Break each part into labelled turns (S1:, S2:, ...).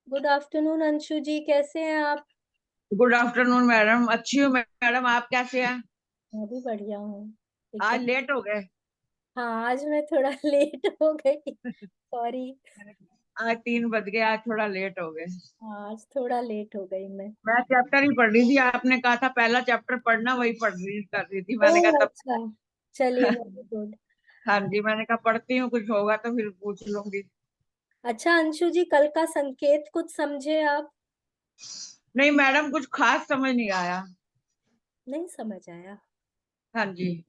S1: Good afternoon Anshu जी, कैसे हैं आप?
S2: Good afternoon madam. अच्छी हूँ मैडम, आप कैसे हैं?
S1: मैं भी बढ़िया हूँ
S2: आज
S1: एकदम।
S2: लेट हो गए।
S1: हाँ, आज मैं थोड़ा लेट हो गई। सॉरी।
S2: आज 3 बज गए, आज थोड़ा लेट हो गए।
S1: हाँ, आज थोड़ा लेट हो गई मैं।
S2: मैं चैप्टर ही पढ़ रही थी, आपने कहा था पहला चैप्टर पढ़ना, वही पढ़ रही कर रही थी। मैंने
S1: ओह
S2: कहा तब।
S1: अच्छा। चलिए, वेरी गुड।
S2: हाँ जी, मैंने कहा पढ़ती हूँ, कुछ होगा तो फिर पूछ लूंगी।
S1: अच्छा अंशु जी, कल का संकेत कुछ समझे आप?
S2: नहीं मैडम, कुछ खास समझ नहीं आया।
S1: नहीं समझ आया?
S2: हाँ जी।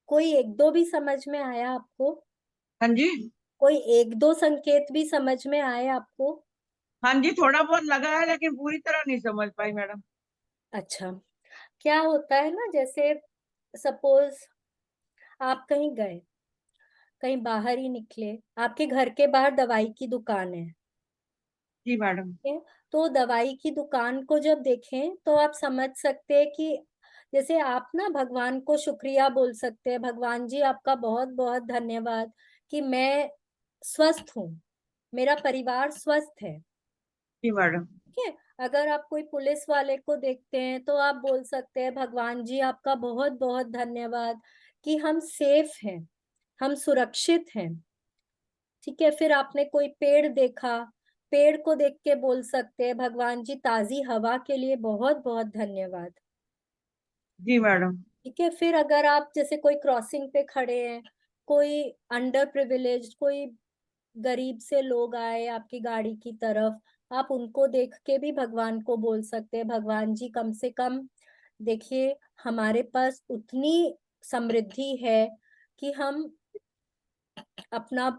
S1: कोई एक दो भी समझ में आया आपको?
S2: हाँ जी।
S1: कोई एक दो संकेत भी समझ में आए आपको?
S2: हाँ जी, थोड़ा बहुत लगा है लेकिन पूरी तरह नहीं समझ पाई मैडम।
S1: अच्छा। क्या होता है ना, जैसे सपोज आप कहीं गए, कहीं बाहर ही निकले, आपके घर के बाहर दवाई की दुकान है।
S2: जी मैडम।
S1: ठीक है? तो दवाई की दुकान को जब देखें तो आप समझ सकते हैं कि जैसे आप ना भगवान को शुक्रिया बोल सकते हैं, भगवान जी आपका बहुत बहुत धन्यवाद कि मैं स्वस्थ हूँ, मेरा परिवार स्वस्थ है।
S2: जी मैडम।
S1: ठीक है? अगर आप कोई पुलिस वाले को देखते हैं तो आप बोल सकते हैं भगवान जी आपका बहुत बहुत धन्यवाद कि हम सेफ हैं, हम सुरक्षित हैं। ठीक है? फिर आपने कोई पेड़ देखा, पेड़ को देख के बोल सकते हैं भगवान जी ताजी हवा के लिए बहुत बहुत धन्यवाद।
S2: जी मैडम।
S1: ठीक है? फिर अगर आप जैसे कोई क्रॉसिंग पे खड़े हैं, कोई अंडर प्रिविलेज्ड, कोई गरीब से लोग आए आपकी गाड़ी की तरफ, आप उनको देख के भी भगवान को बोल सकते हैं भगवान जी कम से कम देखिए हमारे पास उतनी समृद्धि है कि हम अपना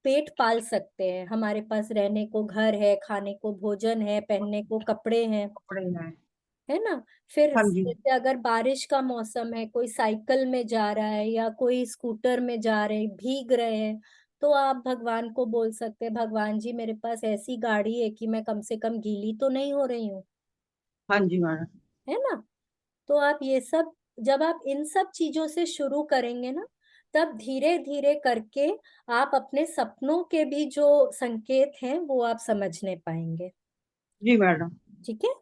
S1: पेट पाल सकते हैं, हमारे पास रहने को घर है, खाने को भोजन है, पहनने को कपड़े हैं।
S2: कपड़े हैं।
S1: है ना? फिर
S2: हाँ जी।
S1: जैसे अगर बारिश का मौसम है, कोई साइकिल में जा रहा है या कोई स्कूटर में जा रहे हैं, भीग रहे हैं, तो आप भगवान को बोल सकते हैं भगवान जी मेरे पास ऐसी गाड़ी है कि मैं कम से कम गीली तो नहीं हो रही हूँ।
S2: हाँ जी मैडम।
S1: है ना? तो आप ये सब, जब आप इन सब चीजों से शुरू करेंगे ना, तब धीरे धीरे करके आप अपने सपनों के भी जो संकेत हैं वो आप समझने पाएंगे।
S2: जी मैडम।
S1: ठीक है?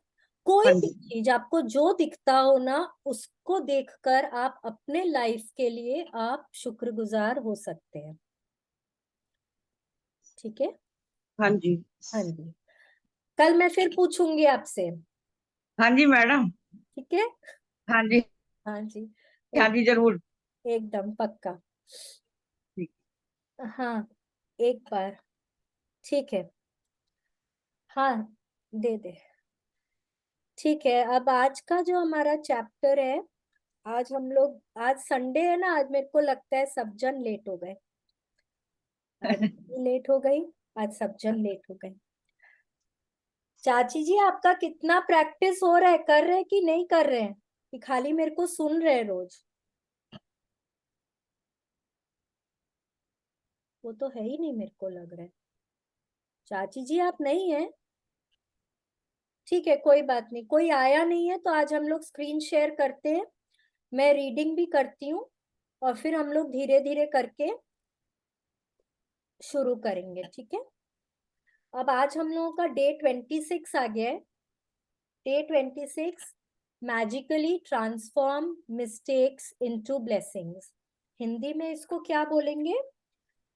S1: कोई
S2: हाँ
S1: भी
S2: जी।
S1: चीज आपको जो दिखता हो ना, उसको देखकर आप अपने लाइफ के लिए आप शुक्रगुजार हो सकते हैं। ठीक है?
S2: हाँ जी।
S1: हाँ जी। कल मैं फिर पूछूंगी आपसे।
S2: हाँ जी मैडम।
S1: ठीक है?
S2: हाँ जी।
S1: हाँ जी।
S2: हाँ
S1: एक
S2: जी जरूर।
S1: एकदम पक्का।
S2: ठीक।
S1: हाँ, एक बार। ठीक है। हाँ, दे दे। ठीक है, अब आज का जो हमारा चैप्टर है, आज हम लोग, आज संडे है ना, आज मेरे को लगता है सब जन लेट हो गए। आज मैं लेट हो गई, आज सब जन लेट हो गए। चाची जी, आपका कितना प्रैक्टिस हो रहा है, कर रहे हैं कि नहीं कर रहे हैं, कि खाली मेरे को सुन रहे हैं रोज? वो तो है ही नहीं, मेरे को लग रहा है। चाची जी आप नहीं है? ठीक है, कोई बात नहीं, कोई आया नहीं है तो आज हम लोग स्क्रीन शेयर करते हैं, मैं रीडिंग भी करती हूँ, और फिर हम लोग धीरे धीरे करके शुरू करेंगे। ठीक है? अब आज हम लोगों का डे 26 आ गया है। Day 26, magically transform mistakes into blessings. Hindi में इसको क्या बोलेंगे?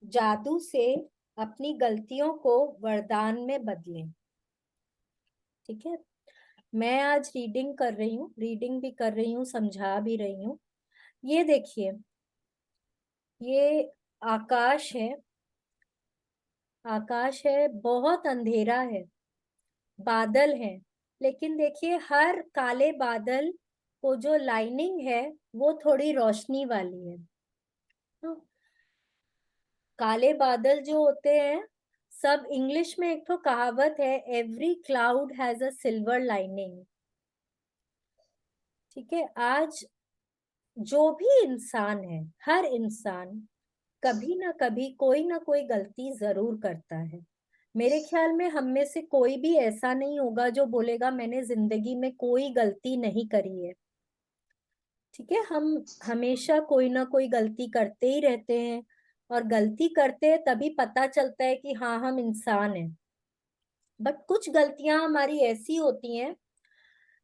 S1: जादू से अपनी गलतियों को वरदान में बदलें। ठीक है? मैं आज रीडिंग कर रही हूँ, रीडिंग भी कर रही हूँ, समझा भी रही हूँ। ये देखिए, ये आकाश है, आकाश है, बहुत अंधेरा है, बादल है, लेकिन देखिए हर काले बादल को जो लाइनिंग है वो थोड़ी रोशनी वाली है। तो काले बादल जो होते हैं, सब इंग्लिश में एक तो कहावत है, every cloud has a silver lining. ठीक है? आज जो भी इंसान है, हर इंसान कभी ना कभी कोई ना कोई गलती जरूर करता है। मेरे ख्याल में हम में से कोई भी ऐसा नहीं होगा जो बोलेगा मैंने जिंदगी में कोई गलती नहीं करी है। ठीक है? हम हमेशा कोई ना कोई गलती करते ही रहते हैं, और गलती करते हैं तभी पता चलता है कि हाँ हम इंसान हैं। बट कुछ गलतियां हमारी ऐसी होती हैं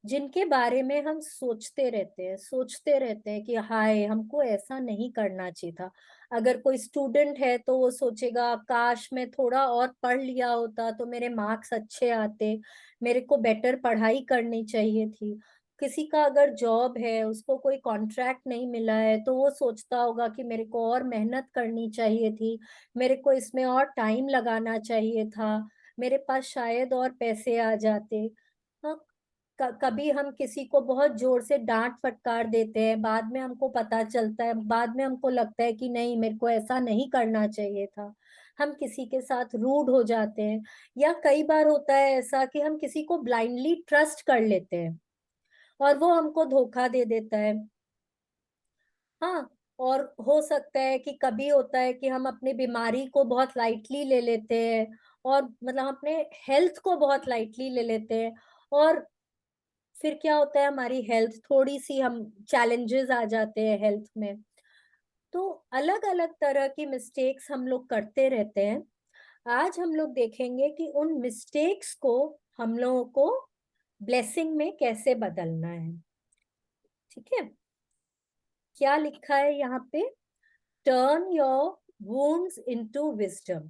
S1: जिनके बारे में हम सोचते रहते हैं कि हाय हमको ऐसा नहीं करना चाहिए था। अगर कोई स्टूडेंट है तो वो सोचेगा काश मैं थोड़ा और पढ़ लिया होता तो मेरे मार्क्स अच्छे आते, मेरे को बेटर पढ़ाई करनी चाहिए थी। किसी का अगर जॉब है, उसको कोई कॉन्ट्रैक्ट नहीं मिला है, तो वो सोचता होगा कि मेरे को और मेहनत करनी चाहिए थी, मेरे को इसमें और टाइम लगाना चाहिए था, मेरे पास शायद और पैसे आ जाते। हाँ, कभी हम किसी को बहुत जोर से डांट फटकार देते हैं, बाद में हमको पता चलता है, बाद में हमको लगता है कि नहीं मेरे को ऐसा नहीं करना चाहिए था। हम किसी के साथ रूड हो जाते हैं, या कई बार होता है ऐसा कि हम किसी को ब्लाइंडली ट्रस्ट कर लेते हैं और वो हमको धोखा दे देता है। हाँ, और हो सकता है कि कभी होता है कि हम अपनी बीमारी को बहुत लाइटली ले लेते हैं, और मतलब अपने हेल्थ को बहुत लाइटली ले लेते हैं, और फिर क्या होता है हमारी हेल्थ थोड़ी सी, हम चैलेंजेस आ जाते हैं हेल्थ में। तो अलग अलग तरह की मिस्टेक्स हम लोग करते रहते हैं। आज हम लोग देखेंगे कि उन मिस्टेक्स को हम लोगों को ब्लेसिंग में कैसे बदलना है। ठीक है, क्या लिखा है यहाँ पे? Turn your wounds into wisdom.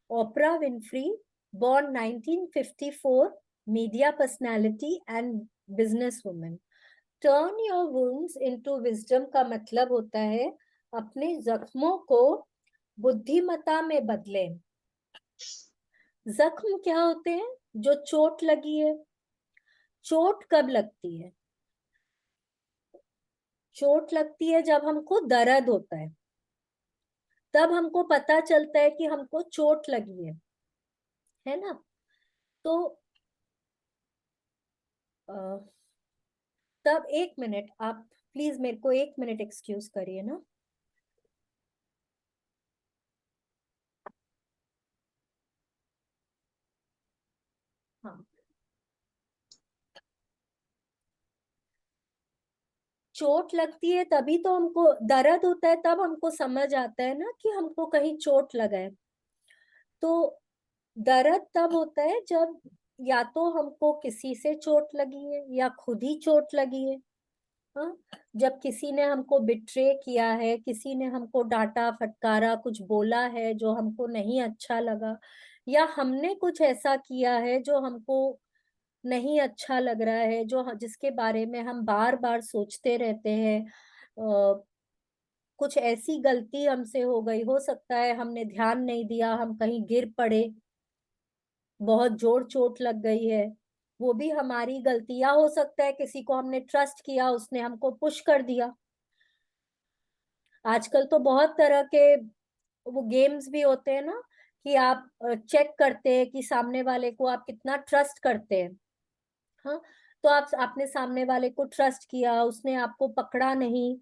S1: Opener Winfrey, born 1954, media personality and businesswoman। Turn your wounds into wisdom का मतलब होता है अपने जख्मों को बुद्धिमत्ता में बदले। जख्म क्या होते हैं? जो चोट लगी है। चोट कब लगती है? चोट लगती है जब हमको दर्द होता है, तब हमको पता चलता है कि हमको चोट लगी है ना? तो अ, तब एक मिनट, आप प्लीज मेरे को एक मिनट एक्सक्यूज करिए ना। हाँ, चोट लगती है तभी तो हमको दर्द होता है, तब हमको समझ आता है ना कि हमको कहीं चोट लगा है। तो दर्द तब होता है जब या तो हमको किसी से चोट लगी है या खुद ही चोट लगी है। हाँ, जब किसी ने हमको बिट्रे किया है, किसी ने हमको डांटा फटकारा, कुछ बोला है जो हमको नहीं अच्छा लगा, या हमने कुछ ऐसा किया है जो हमको नहीं अच्छा लग रहा है, जो जिसके बारे में हम बार बार सोचते रहते हैं। कुछ ऐसी गलती हमसे हो गई, हो सकता है हमने ध्यान नहीं दिया, हम कहीं गिर पड़े, बहुत जोर चोट लग गई है, वो भी हमारी गलती। या हो सकता है किसी को हमने ट्रस्ट किया, उसने हमको पुश कर दिया। आजकल तो बहुत तरह के वो गेम्स भी होते हैं ना, कि आप चेक करते हैं कि सामने वाले को आप कितना ट्रस्ट करते हैं। हाँ, तो आपने सामने वाले को ट्रस्ट किया, उसने आपको पकड़ा नहीं,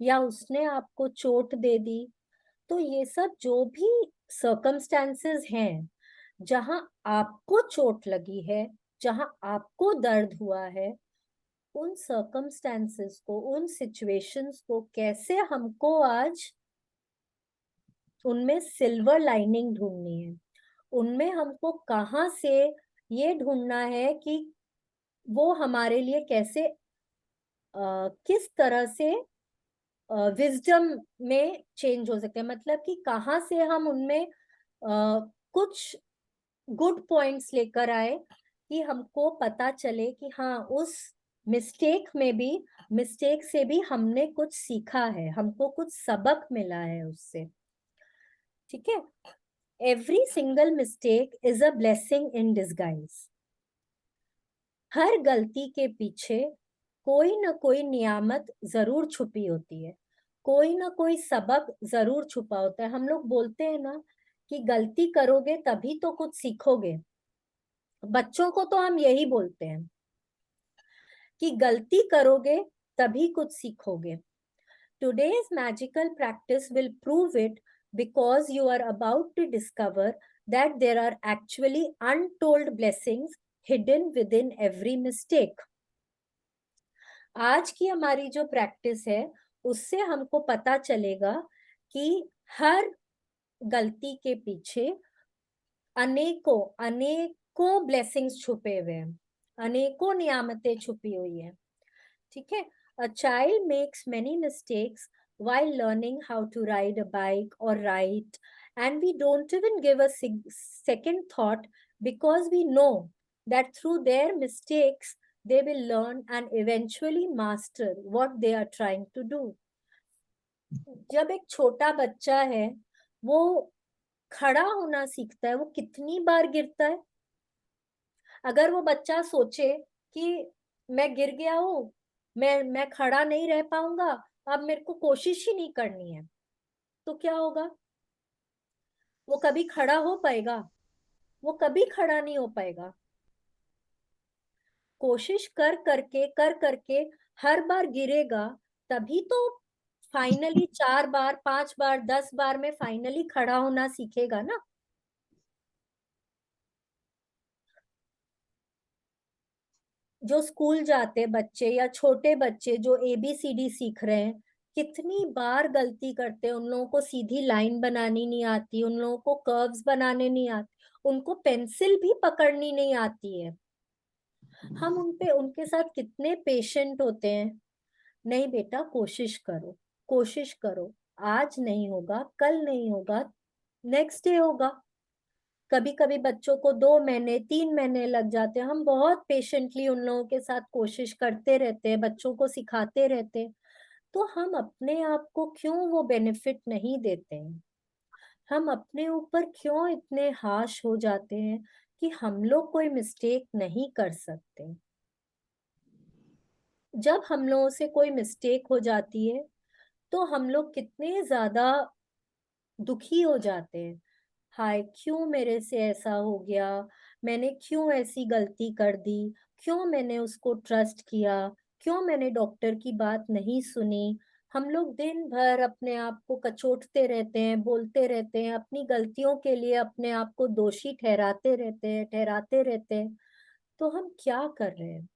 S1: या उसने आपको चोट दे दी। तो ये सब जो भी सर्कमस्टेंसेस हैं जहां आपको चोट लगी है, जहां आपको दर्द हुआ है, उन सर्कमस्टेंसेस को, उन सिचुएशंस को कैसे हमको आज उनमें सिल्वर लाइनिंग ढूंढनी है। उनमें हमको कहाँ से ये ढूंढना है कि वो हमारे लिए कैसे, किस तरह से विजडम में चेंज हो सकते हैं। मतलब कि कहाँ से हम उनमें कुछ गुड पॉइंट्स लेकर आए, कि हमको पता चले कि हाँ, उस मिस्टेक से भी हमने कुछ सीखा है, हमको कुछ सबक मिला है उससे। ठीक है, every single mistake is a blessing in disguise. हर गलती के पीछे कोई ना कोई नियामत जरूर छुपी होती है, कोई ना कोई सबक जरूर छुपा होता है। हम लोग बोलते हैं ना कि गलती करोगे तभी तो कुछ सीखोगे। बच्चों को तो हम यही बोलते हैं कि गलती करोगे तभी कुछ सीखोगे। Today's magical practice will prove it, because you are about to discover that there are actually untold blessings hidden within every mistake। आज की हमारी जो प्रैक्टिस है उससे हमको पता चलेगा कि हर गलती के पीछे अनेकों ब्लेसिंग्स छुपे हुए हैं, अनेकों नियामतें छुपी हुई है। ठीक है, a child makes many mistakes while learning how to ride a bike or write, and we don't even give a second thought because we know that through their mistakes they will learn and eventually master what they are trying to do. जब एक छोटा बच्चा है वो खड़ा होना सीखता है, वो कितनी बार गिरता है। अगर वो बच्चा सोचे कि मैं गिर गया हूं, मैं खड़ा नहीं रह पाऊंगा, अब मेरे को कोशिश ही नहीं करनी है, तो क्या होगा? वो कभी खड़ा हो पाएगा? वो कभी खड़ा नहीं हो पाएगा। कोशिश कर करके हर बार गिरेगा, तभी तो फाइनली 4 बार 5 बार 10 बार में फाइनली खड़ा होना सीखेगा ना। जो स्कूल जाते बच्चे या छोटे बच्चे जो ABCD सीख रहे हैं, कितनी बार गलती करते हैं। उन लोगों को सीधी लाइन बनानी नहीं आती, उन लोगों को कर्व्स बनाने नहीं आते, उनको पेंसिल भी पकड़नी नहीं आती है। हम उनके साथ कितने पेशेंट होते हैं। नहीं बेटा, कोशिश करो, कोशिश करो, आज नहीं होगा, कल नहीं होगा, नेक्स्ट डे होगा। कभी कभी बच्चों को 2 महीने 3 महीने लग जाते हैं। हम बहुत पेशेंटली उन लोगों के साथ कोशिश करते रहते हैं, बच्चों को सिखाते रहते हैं। तो हम अपने आप को क्यों वो बेनिफिट नहीं देते हैं? हम अपने ऊपर क्यों इतने हार्श हो जाते हैं कि हम लोग कोई मिस्टेक नहीं कर सकते? जब हम लोगों से कोई मिस्टेक हो जाती है तो हम लोग कितने ज्यादा दुखी हो जाते हैं। हाय, क्यों मेरे से ऐसा हो गया, मैंने क्यों ऐसी गलती कर दी, क्यों मैंने उसको ट्रस्ट किया, क्यों मैंने डॉक्टर की बात नहीं सुनी। हम लोग दिन भर अपने आप को कचोटते रहते हैं, बोलते रहते हैं, अपनी गलतियों के लिए अपने आप को दोषी ठहराते रहते हैं। तो हम क्या कर रहे हैं?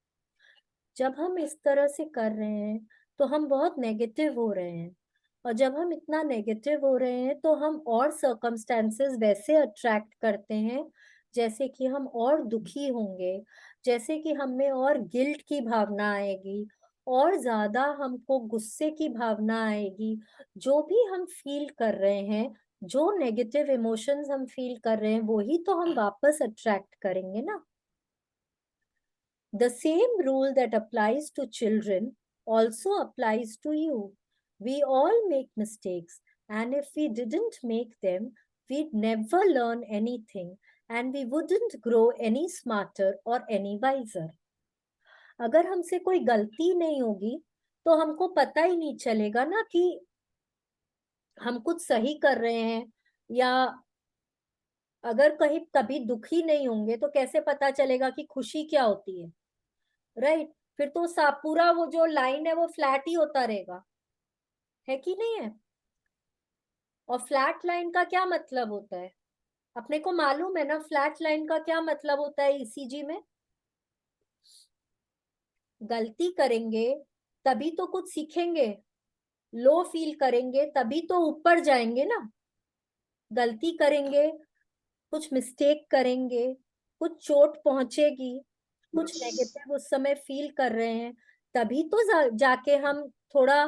S1: जब हम इस तरह से कर रहे हैं तो हम बहुत नेगेटिव हो रहे हैं, और जब हम इतना नेगेटिव हो रहे हैं तो हम और सर्कमस्टेंसेस वैसे अट्रैक्ट करते हैं जैसे कि हम और दुखी होंगे, जैसे कि हमें और गिल्ट की भावना आएगी, और ज्यादा हमको गुस्से की भावना आएगी। जो भी हम फील कर रहे हैं, जो नेगेटिव इमोशंस हम फील कर रहे हैं, वही तो हम वापस अट्रैक्ट करेंगे ना। The same rule that applies to children also applies to you. We all make mistakes, and if we didn't make them, we'd never learn anything and we wouldn't grow any smarter or any wiser. अगर हमसे कोई गलती नहीं होगी तो हमको पता ही नहीं चलेगा ना कि हम कुछ सही कर रहे हैं, या अगर कहीं कभी दुखी नहीं होंगे तो कैसे पता चलेगा कि खुशी क्या होती है? राइट? फिर तो पूरा वो जो लाइन है वो फ्लैट ही होता रहेगा, है कि नहीं है? और फ्लैट लाइन का क्या मतलब होता है? अपने को मालूम है ना फ्लैट लाइन का क्या मतलब होता है ECG में? गलती करेंगे तभी तो कुछ सीखेंगे, लो फील करेंगे तभी तो ऊपर जाएंगे ना। गलती करेंगे, कुछ मिस्टेक करेंगे, कुछ चोट पहुंचेगी, कुछ नेगेटिव उस समय फील कर रहे हैं, तभी तो जाके हम थोड़ा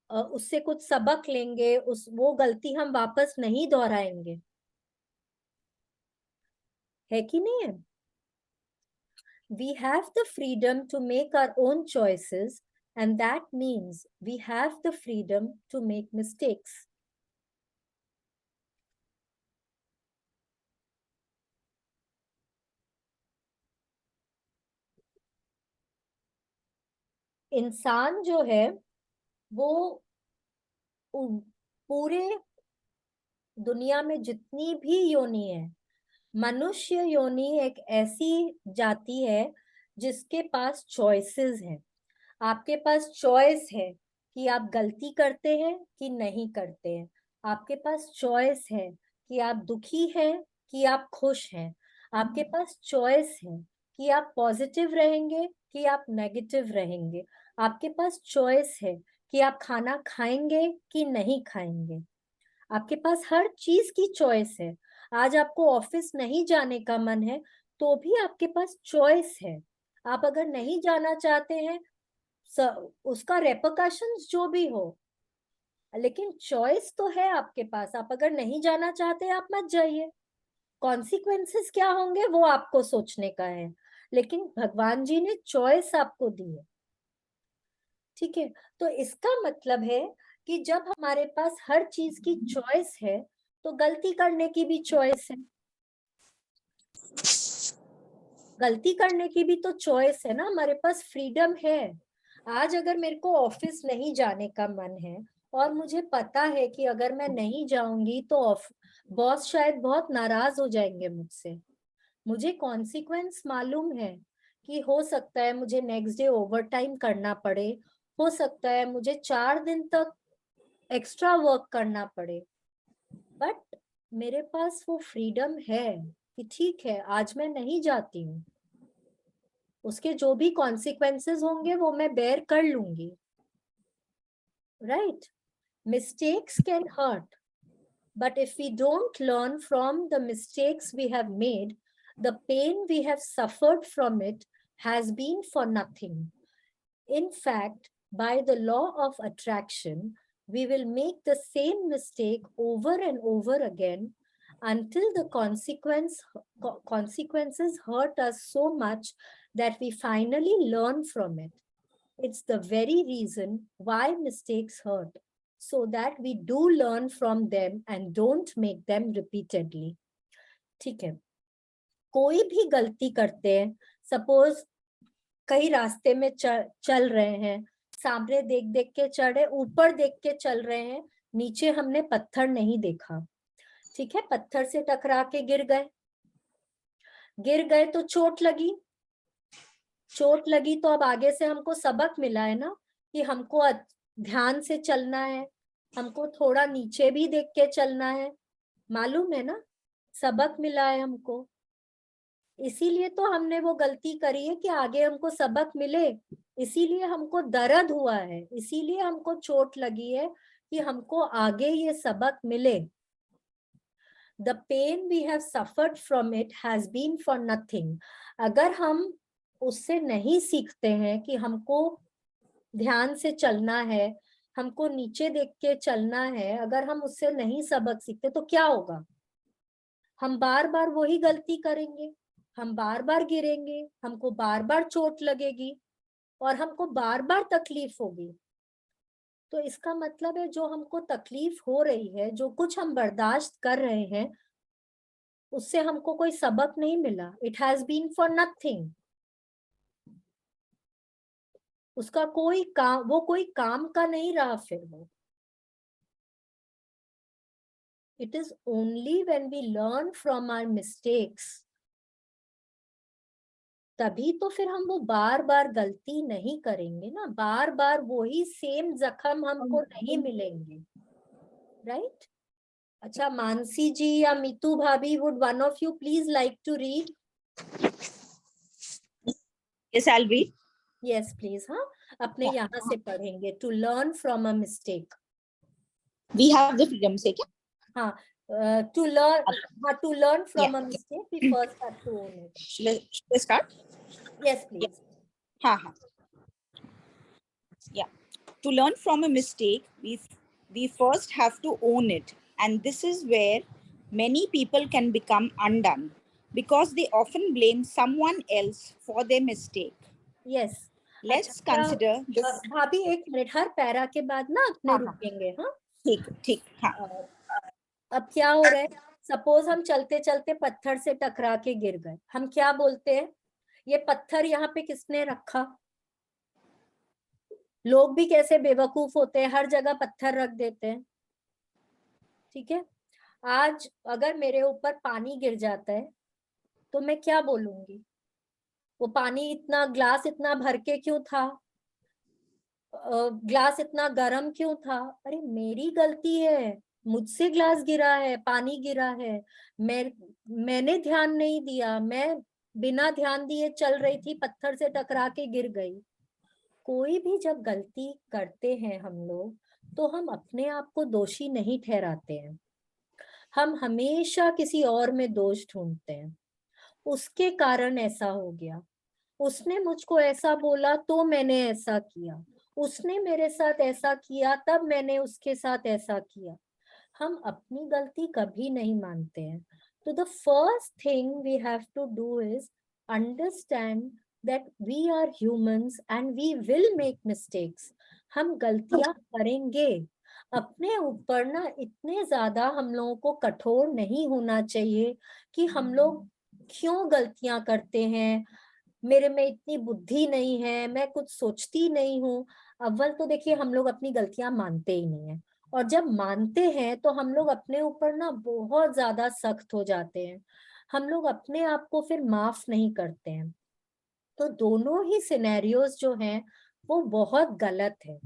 S1: उससे कुछ सबक लेंगे, वो गलती हम वापस नहीं दोहराएंगे, है कि नहीं है? We have the freedom to make our own choices, and that means we have the freedom to make mistakes. इंसान जो है वो पूरे दुनिया में जितनी भी योनि है, मनुष्य योनि एक ऐसी जाति है जिसके पास चॉइसेस है। आपके पास चॉइस है कि आप गलती करते हैं कि नहीं करते हैं। आपके पास चॉइस है कि आप दुखी हैं कि आप खुश हैं। आपके पास चॉइस है कि आप पॉजिटिव रहेंगे कि आप नेगेटिव रहेंगे। आपके पास चॉइस है कि आप खाना खाएंगे कि नहीं खाएंगे। आपके पास हर चीज की चॉइस है। आज आपको ऑफिस नहीं जाने का मन है तो भी आपके पास चॉइस है। आप अगर नहीं जाना चाहते हैं, उसका रेपरकशंस जो भी हो, लेकिन चॉइस तो है आपके पास। आप अगर नहीं जाना चाहते आप मत जाइए, कॉन्सिक्वेंसेस क्या होंगे वो आपको सोचने का है, लेकिन भगवान जी ने चॉइस आपको दी है। ठीक है, तो इसका मतलब है कि जब हमारे पास हर चीज की चॉइस है तो गलती करने की भी चॉइस है। गलती करने की भी तो चॉइस है ना, हमारे पास फ्रीडम है। आज अगर मेरे को ऑफिस नहीं जाने का मन है और मुझे पता है कि अगर मैं नहीं जाऊंगी तो बॉस शायद बहुत नाराज हो जाएंगे मुझसे, मुझे कॉन्सिक्वेंस मालूम है कि हो सकता है मुझे नेक्स्ट डे ओवर टाइम करना पड़े, हो सकता है मुझे 4 दिन तक एक्स्ट्रा वर्क करना पड़े, बट मेरे पास वो फ्रीडम है कि ठीक है आज मैं नहीं जाती हूँ, उसके जो भी कॉन्सिक्वेंसेस होंगे वो मैं बेयर कर लूंगी। Right? Mistakes can hurt, but if we don't learn from the mistakes we have made, the pain we have suffered from it has been for nothing. In fact, by the law of attraction, we will make the same mistake over and over again until the consequences hurt us so much that we finally learn from it. It's the very reason why mistakes hurt, so that we do learn from them and don't make them repeatedly. ठीक है, कोई भी गलती करते हैं, suppose कहीं रास्ते में चल रहे हैं, सामने देख देख के चढ़े, ऊपर देख के चल रहे हैं, नीचे हमने पत्थर नहीं देखा, ठीक है, पत्थर से टकरा के गिर गए तो चोट लगी तो अब आगे से हमको सबक मिला है ना कि हमको ध्यान से चलना है, हमको थोड़ा नीचे भी देख के चलना है, मालूम है ना, सबक मिला है हमको। इसीलिए तो हमने वो गलती करी है कि आगे हमको सबक मिले, इसीलिए हमको दर्द हुआ है, इसीलिए हमको चोट लगी है कि हमको आगे ये सबक मिले। The pain we have suffered from it has been for nothing. अगर हम उससे नहीं सीखते हैं कि हमको ध्यान से चलना है, हमको नीचे देख के चलना है, अगर हम उससे नहीं सबक सीखते तो क्या होगा? हम बार बार वही गलती करेंगे, हम बार बार गिरेंगे, हमको बार बार चोट लगेगी और हमको बार बार तकलीफ होगी। तो इसका मतलब है जो हमको तकलीफ हो रही है, जो कुछ हम बर्दाश्त कर रहे हैं, उससे हमको कोई सबक नहीं मिला। It has been for nothing. उसका कोई काम, वो कोई काम का नहीं रहा फिर वो। It is only when we learn from our mistakes, तभी तो फिर हम वो बार बार गलती नहीं करेंगे ना, बार बार वही सेम जख्म हमको नहीं मिलेंगे। राइट? अच्छा, मानसी जी या मीतू भाभी, would one of you please like to read?
S3: Yes, I'll read.
S1: Yes please. हाँ, अपने यहाँ से पढ़ेंगे। To learn from a mistake.
S3: We have the freedom से क्या?
S1: हाँ, to learn, to learn from
S3: Yeah.
S1: a mistake, we first have to own it.
S3: Shall I start?
S1: Yes, please.
S3: हाँ. Yeah. To learn from a mistake, we first have to own it, and this is where many people can become undone because they often blame someone else for their mistake.
S1: Yes.
S3: Let's consider this.
S1: भाभी एक minute, हर para के बाद ना अपने रुकेंगे। हाँ,
S3: ठीक। हाँ.
S1: अब क्या हो रहा है, सपोज हम चलते चलते पत्थर से टकरा के गिर गए, हम क्या बोलते हैं? ये पत्थर यहाँ पे किसने रखा? लोग भी कैसे बेवकूफ होते हैं, हर जगह पत्थर रख देते हैं। ठीक है, आज अगर मेरे ऊपर पानी गिर जाता है तो मैं क्या बोलूंगी? वो पानी इतना, ग्लास इतना भर के क्यों था? ग्लास इतना गर्म क्यों था? अरे मेरी गलती है, मुझसे ग्लास गिरा है, पानी गिरा है, मैंने ध्यान नहीं दिया, मैं बिना ध्यान दिए चल रही थी, पत्थर से टकरा के गिर गई। कोई भी जब गलती करते हैं हम लोग, तो हम अपने आप को दोषी नहीं ठहराते हैं, हम हमेशा किसी और में दोष ढूंढते हैं। उसके कारण ऐसा हो गया, उसने मुझको ऐसा बोला तो मैंने ऐसा किया, उसने मेरे साथ ऐसा किया तब मैंने उसके साथ ऐसा किया। हम अपनी गलती कभी नहीं मानते हैं। तो the first thing we have to do is understand that we are humans and we will make mistakes. हम गलतियां करेंगे। अपने ऊपर ना इतने ज्यादा हम लोगों को कठोर नहीं होना चाहिए कि हम लोग क्यों गलतियां करते हैं, मेरे में इतनी बुद्धि नहीं है, मैं कुछ सोचती नहीं हूँ। अव्वल तो देखिए हम लोग अपनी गलतियां मानते ही नहीं है, और जब मानते हैं तो हम लोग अपने ऊपर ना बहुत ज्यादा सख्त हो जाते हैं, हम लोग अपने आप को फिर माफ नहीं करते हैं। तो दोनों ही सिनेरियोज जो हैं वो बहुत गलत है।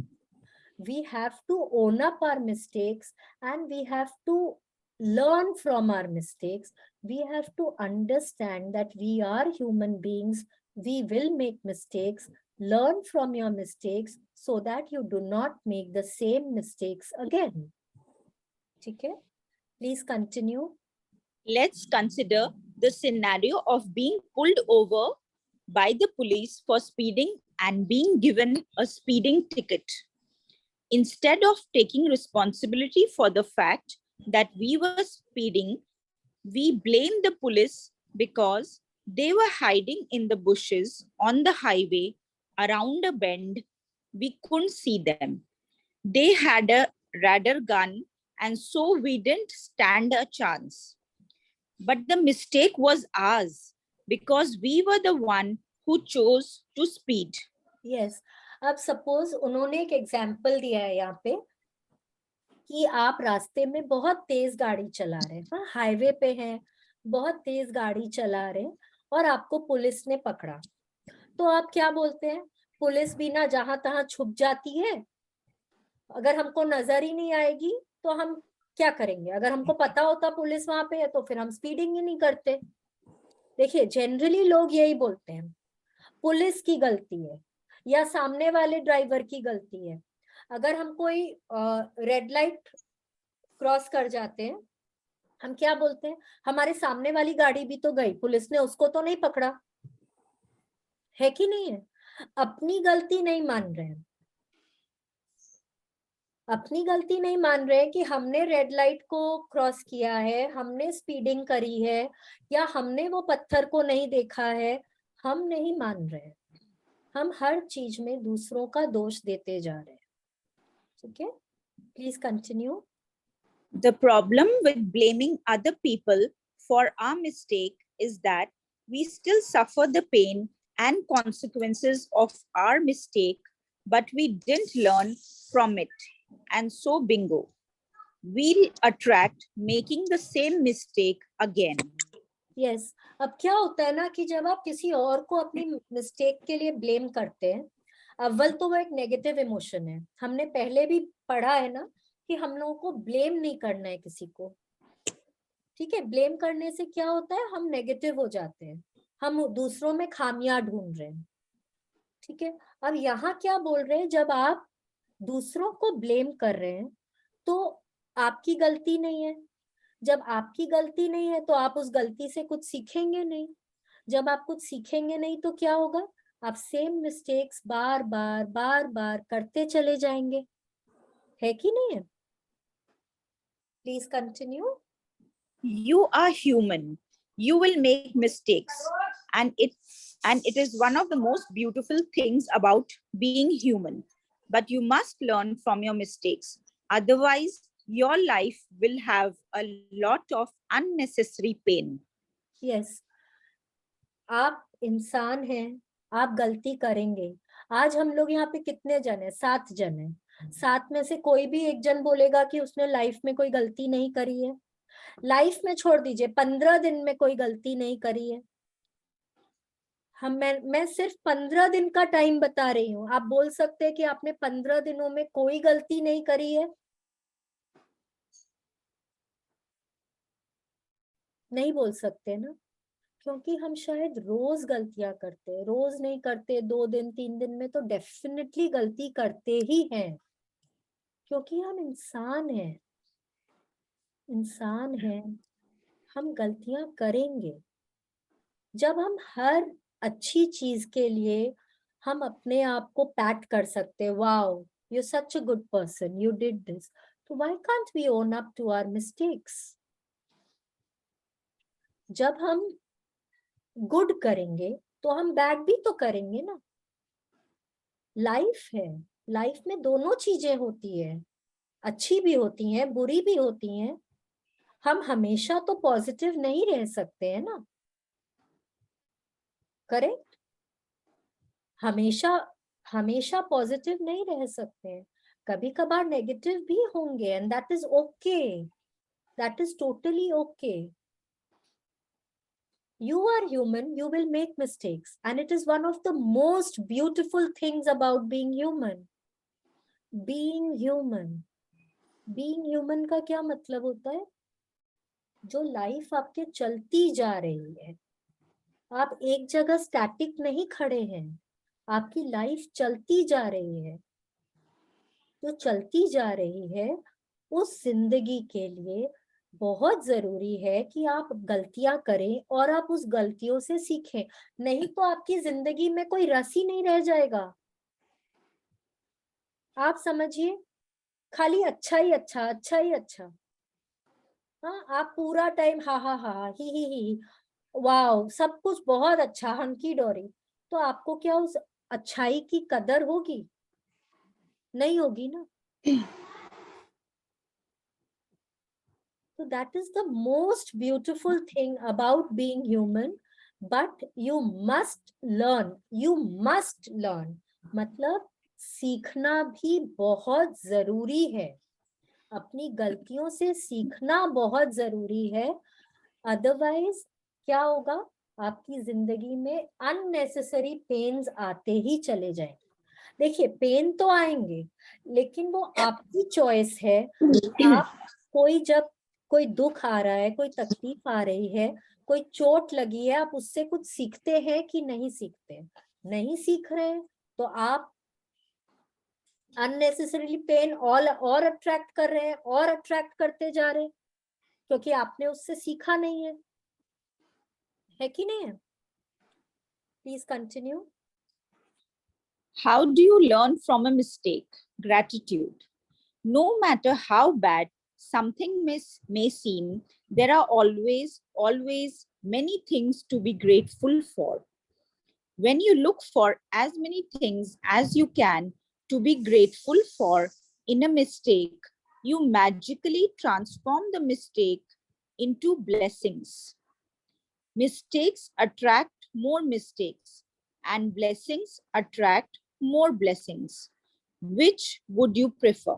S1: We have to own up our mistakes and we have to learn from our mistakes. We have to understand that we are human beings. We will make mistakes. Learn from your mistakes so that you do not make the same mistakes again. Okay? Please continue.
S3: Let's consider the scenario of being pulled over by the police for speeding and being given a speeding ticket. Instead of taking responsibility for the fact that we were speeding, we blame the police because they were hiding in the bushes on the highway around a bend. We couldn't see them. They had a radar gun, and so we didn't stand a chance. But the mistake was ours because we were the one who chose to speed.
S1: Yes. अब suppose उन्होंने एक example दिया है यहाँ पे कि आप रास्ते में बहुत तेज गाड़ी चला रहे हैं, हाँ हाईवे पे हैं, बहुत तेज गाड़ी चला रहे हैं और आपको पुलिस ने पकड़ा, तो आप क्या बोलते हैं? पुलिस भी ना जहां तहां छुप जाती है, अगर हमको नजर ही नहीं आएगी तो हम क्या करेंगे? अगर हमको पता होता पुलिस वहां पे है तो फिर हम स्पीडिंग ही नहीं करते। देखिए जनरली लोग यही बोलते हैं पुलिस की गलती है या सामने वाले ड्राइवर की गलती है। अगर हम कोई रेड लाइट क्रॉस कर जाते हैं, हम क्या बोलते हैं? हमारे सामने वाली गाड़ी भी तो गई, पुलिस ने उसको तो नहीं पकड़ा, है कि नहीं है? अपनी गलती नहीं मान रहे हैं, अपनी गलती नहीं मान रहे कि हमने रेड लाइट को क्रॉस किया है, हमने स्पीडिंग करी है या हमने वो पत्थर को नहीं देखा है, हम नहीं मान रहे। हम हर चीज में दूसरों का दोष देते जा रहे हैं। ठीक है, please continue.
S3: The problem with blaming other people for our mistake is that we still suffer the pain and consequences of our mistake, but we didn't learn from it. And so, bingo, we'll attract making the same mistake again.
S1: Yes. अब क्या होता है ना कि जब आप किसी और को अपनी मिस्टेक के लिए ब्लेम करते हैं, अव्वल तो वो एक नेगेटिव इमोशन है, हमने पहले भी पढ़ा है ना कि हम लोगों को ब्लेम नहीं करना है किसी को। ठीक है, ब्लेम करने से क्या होता है? हम नेगेटिव हो जाते हैं, हम दूसरों में खामियां ढूंढ रहे हैं। ठीक है, अब यहाँ क्या बोल रहे हैं? जब आप दूसरों को ब्लेम कर रहे हैं तो आपकी गलती नहीं है। जब आपकी गलती नहीं है तो आप उस गलती से कुछ सीखेंगे नहीं। जब आप कुछ सीखेंगे नहीं तो क्या होगा? आप सेम मिस्टेक्स बार बार करते चले जाएंगे, है कि नहीं है? Please continue.
S3: You are human. You will make mistakes, and it is one of the most beautiful things about being human. But you must learn from your mistakes. Otherwise, your life will have a lot of unnecessary pain.
S1: Yes, आप इंसान हैं, आप गलती करेंगे। आज हम लोग यहाँ पे कितने जन है? 7 जन है। 7 में से कोई भी एक जन बोलेगा कि उसने लाइफ में कोई गलती नहीं करी है? लाइफ में छोड़ दीजिए, 15 दिन में कोई गलती नहीं करी है। मैं सिर्फ 15 दिन का टाइम बता रही हूँ। आप बोल सकते हैं कि आपने 15 दिनों में कोई गलती नहीं करी है? नहीं बोल सकते ना, क्योंकि हम शायद रोज गलतियां करते हैं। रोज नहीं करते, 2 दिन 3 दिन में तो डेफिनेटली गलती करते ही हैं, क्योंकि हम इंसान हैं। इंसान हैं, हम गलतियां करेंगे। जब हम हर अच्छी चीज के लिए हम अपने आप को पैट कर सकते हैं, wow you such a good person, you did this, तो why can't we own up to our mistakes? जब हम गुड करेंगे तो हम बैड भी तो करेंगे ना। लाइफ है, लाइफ में दोनों चीजें होती है, अच्छी भी होती हैं बुरी भी होती हैं। हम हमेशा तो पॉजिटिव नहीं रह सकते हैं ना, करेक्ट? हमेशा हमेशा पॉजिटिव नहीं रह सकते हैं, कभी कभार नेगेटिव भी होंगे, and that is okay, that is totally okay. You are human, you will make mistakes, and it is one of the most beautiful things about being human. Being human. Being human का क्या मतलब होता है? जो life आपके चलती जा रही है, आप एक जगह स्टैटिक नहीं खड़े हैं, आपकी लाइफ चलती जा रही है। जो चलती जा रही है उस जिंदगी के लिए बहुत जरूरी है कि आप गलतियां करें और आप उस गलतियों से सीखें, नहीं तो आपकी जिंदगी में कोई रस ही नहीं रह जाएगा। आप समझिए, खाली अच्छा ही अच्छा, अच्छा ही अच्छा। हाँ, आप पूरा टाइम हा हा हा ही, वाओ सब कुछ बहुत अच्छा, हंकी डोरी, तो आपको क्या उस अच्छाई की कदर होगी? नहीं होगी ना। So that is the most beautiful thing about being human, but you must learn, you must learn. मतलब सीखना भी बहुत जरूरी है, अपनी गलतियों से सीखना बहुत जरूरी है। अदरवाइज क्या होगा, आपकी जिंदगी में अननेसेसरी पेन्स आते ही चले जाएंगे। देखिए पेन तो आएंगे, लेकिन वो आपकी चॉइस है। आप जब कोई दुख आ रहा है, कोई तकलीफ आ रही है, कोई चोट लगी है, आप उससे कुछ सीखते हैं कि नहीं सीखते? नहीं सीख रहे हैं तो आप अननेसेसरीली पेन और अट्रैक्ट कर रहे हैं, और अट्रैक्ट करते जा रहे हैं, क्योंकि आपने उससे सीखा नहीं है कि नहीं है? Please continue.
S3: How do you learn from a mistake? Gratitude. No matter how bad something may seem, there are always many things to be grateful for. When you look for as many things as you can to be grateful for in a mistake, you magically transform the mistake into blessings. Mistakes attract more mistakes, and blessings attract more blessings. Which would you prefer?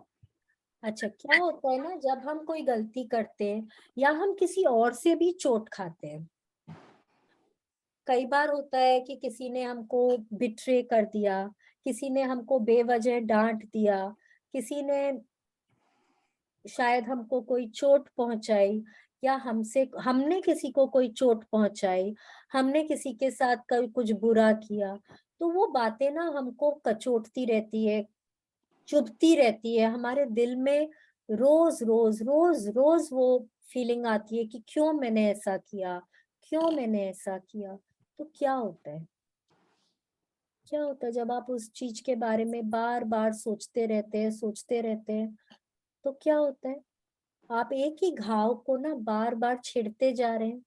S1: अच्छा, क्या होता है ना, जब हम कोई गलती करते हैं या हम किसी और से भी चोट खाते हैं, कई बार होता है कि किसी ने हमको बिट्रे कर दिया, किसी ने हमको बेवजह डांट दिया, किसी ने शायद हमको कोई चोट पहुंचाई, या हमने किसी को कोई चोट पहुंचाई, हमने किसी के साथ कभी कुछ बुरा किया, तो वो बातें ना हमको कचोटती रहती है, चुभती रहती है हमारे दिल में। रोज रोज रोज रोज वो फीलिंग आती है कि क्यों मैंने ऐसा किया, क्यों मैंने ऐसा किया। तो क्या होता है, क्या होता है जब आप उस चीज के बारे में बार बार सोचते रहते हैं, सोचते रहते हैं, तो क्या होता है, आप एक ही घाव को ना बार बार छेड़ते जा रहे हैं।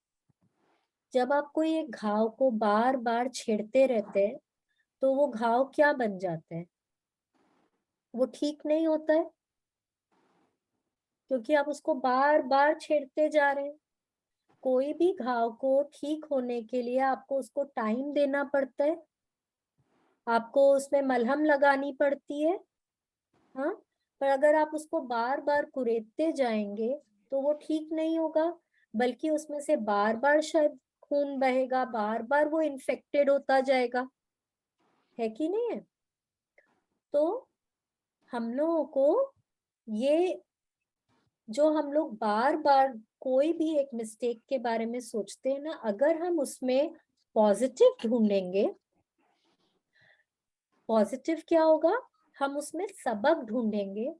S1: जब आप कोई एक घाव को बार बार छेड़ते रहते हैं तो वो घाव क्या बन जाता है, वो ठीक नहीं होता है, क्योंकि आप उसको बार बार छेड़ते जा रहे हैं। कोई भी घाव को ठीक होने के लिए आपको उसको टाइम देना पड़ता है, आपको उसमें मलहम लगानी पड़ती है। हाँ, पर अगर आप उसको बार बार कुरेदते जाएंगे तो वो ठीक नहीं होगा, बल्कि उसमें से बार बार शायद खून बहेगा, बार बार वो इन्फेक्टेड होता जाएगा, है कि नहीं है? तो हम लोगों को ये, जो हम लोग बार बार कोई भी एक मिस्टेक के बारे में सोचते हैं ना, अगर हम उसमें पॉजिटिव ढूंढेंगे, पॉजिटिव क्या होगा, हम उसमें सबक ढूंढेंगे।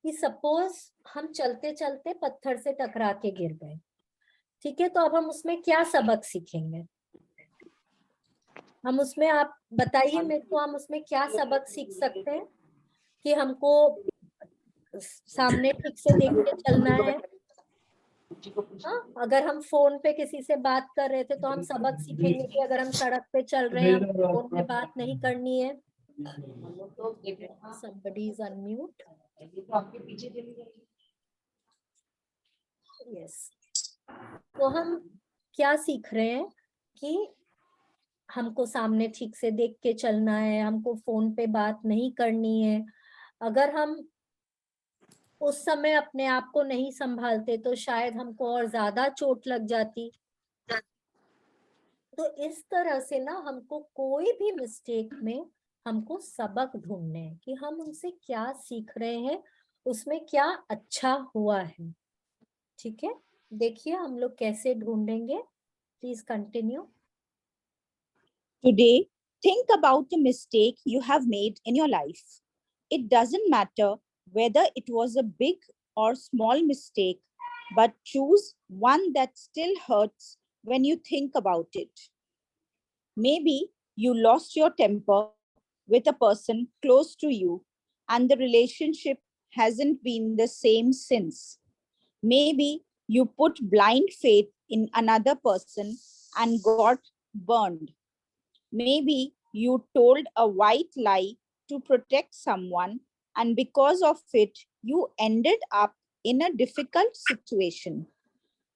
S1: कि सपोज हम चलते चलते पत्थर से टकरा के गिर गए, ठीक है, तो अब हम उसमें क्या सबक सीखेंगे? हम उसमें, आप बताइए मेरे को, हम उसमें क्या सबक सीख सकते हैं कि हमको सामने ठीक से देख के चलना है। हाँ, अगर हम फोन पे किसी से बात कर रहे थे तो हम सबक सीखेंगे कि अगर हम सड़क पे चल रहे हैं हमें फोन में बात नहीं करनी है। Somebody is unmute. Yes. तो हम क्या सीख रहे हैं कि हमको सामने ठीक से देख के चलना है, हमको फोन पे बात नहीं करनी है। अगर हम उस समय अपने आप को नहीं संभालते तो शायद हमको और ज्यादा चोट लग जाती। तो इस तरह से ना हमको कोई भी मिस्टेक में हमको सबक ढूंढने हैं कि हम उनसे क्या सीख रहे हैं, उसमें क्या अच्छा हुआ है। ठीक है, देखिए हम लोग कैसे ढूंढेंगे। Please continue.
S3: Today, think about the mistake you have made in your life. It doesn't matter whether it was a big or small mistake, but choose one that still hurts when you think about it. Maybe you lost your temper with a person close to you, and the relationship hasn't been the same since. Maybe you put blind faith in another person and got burned. Maybe you told a white lie to protect someone, and because of it, you ended up in a difficult situation.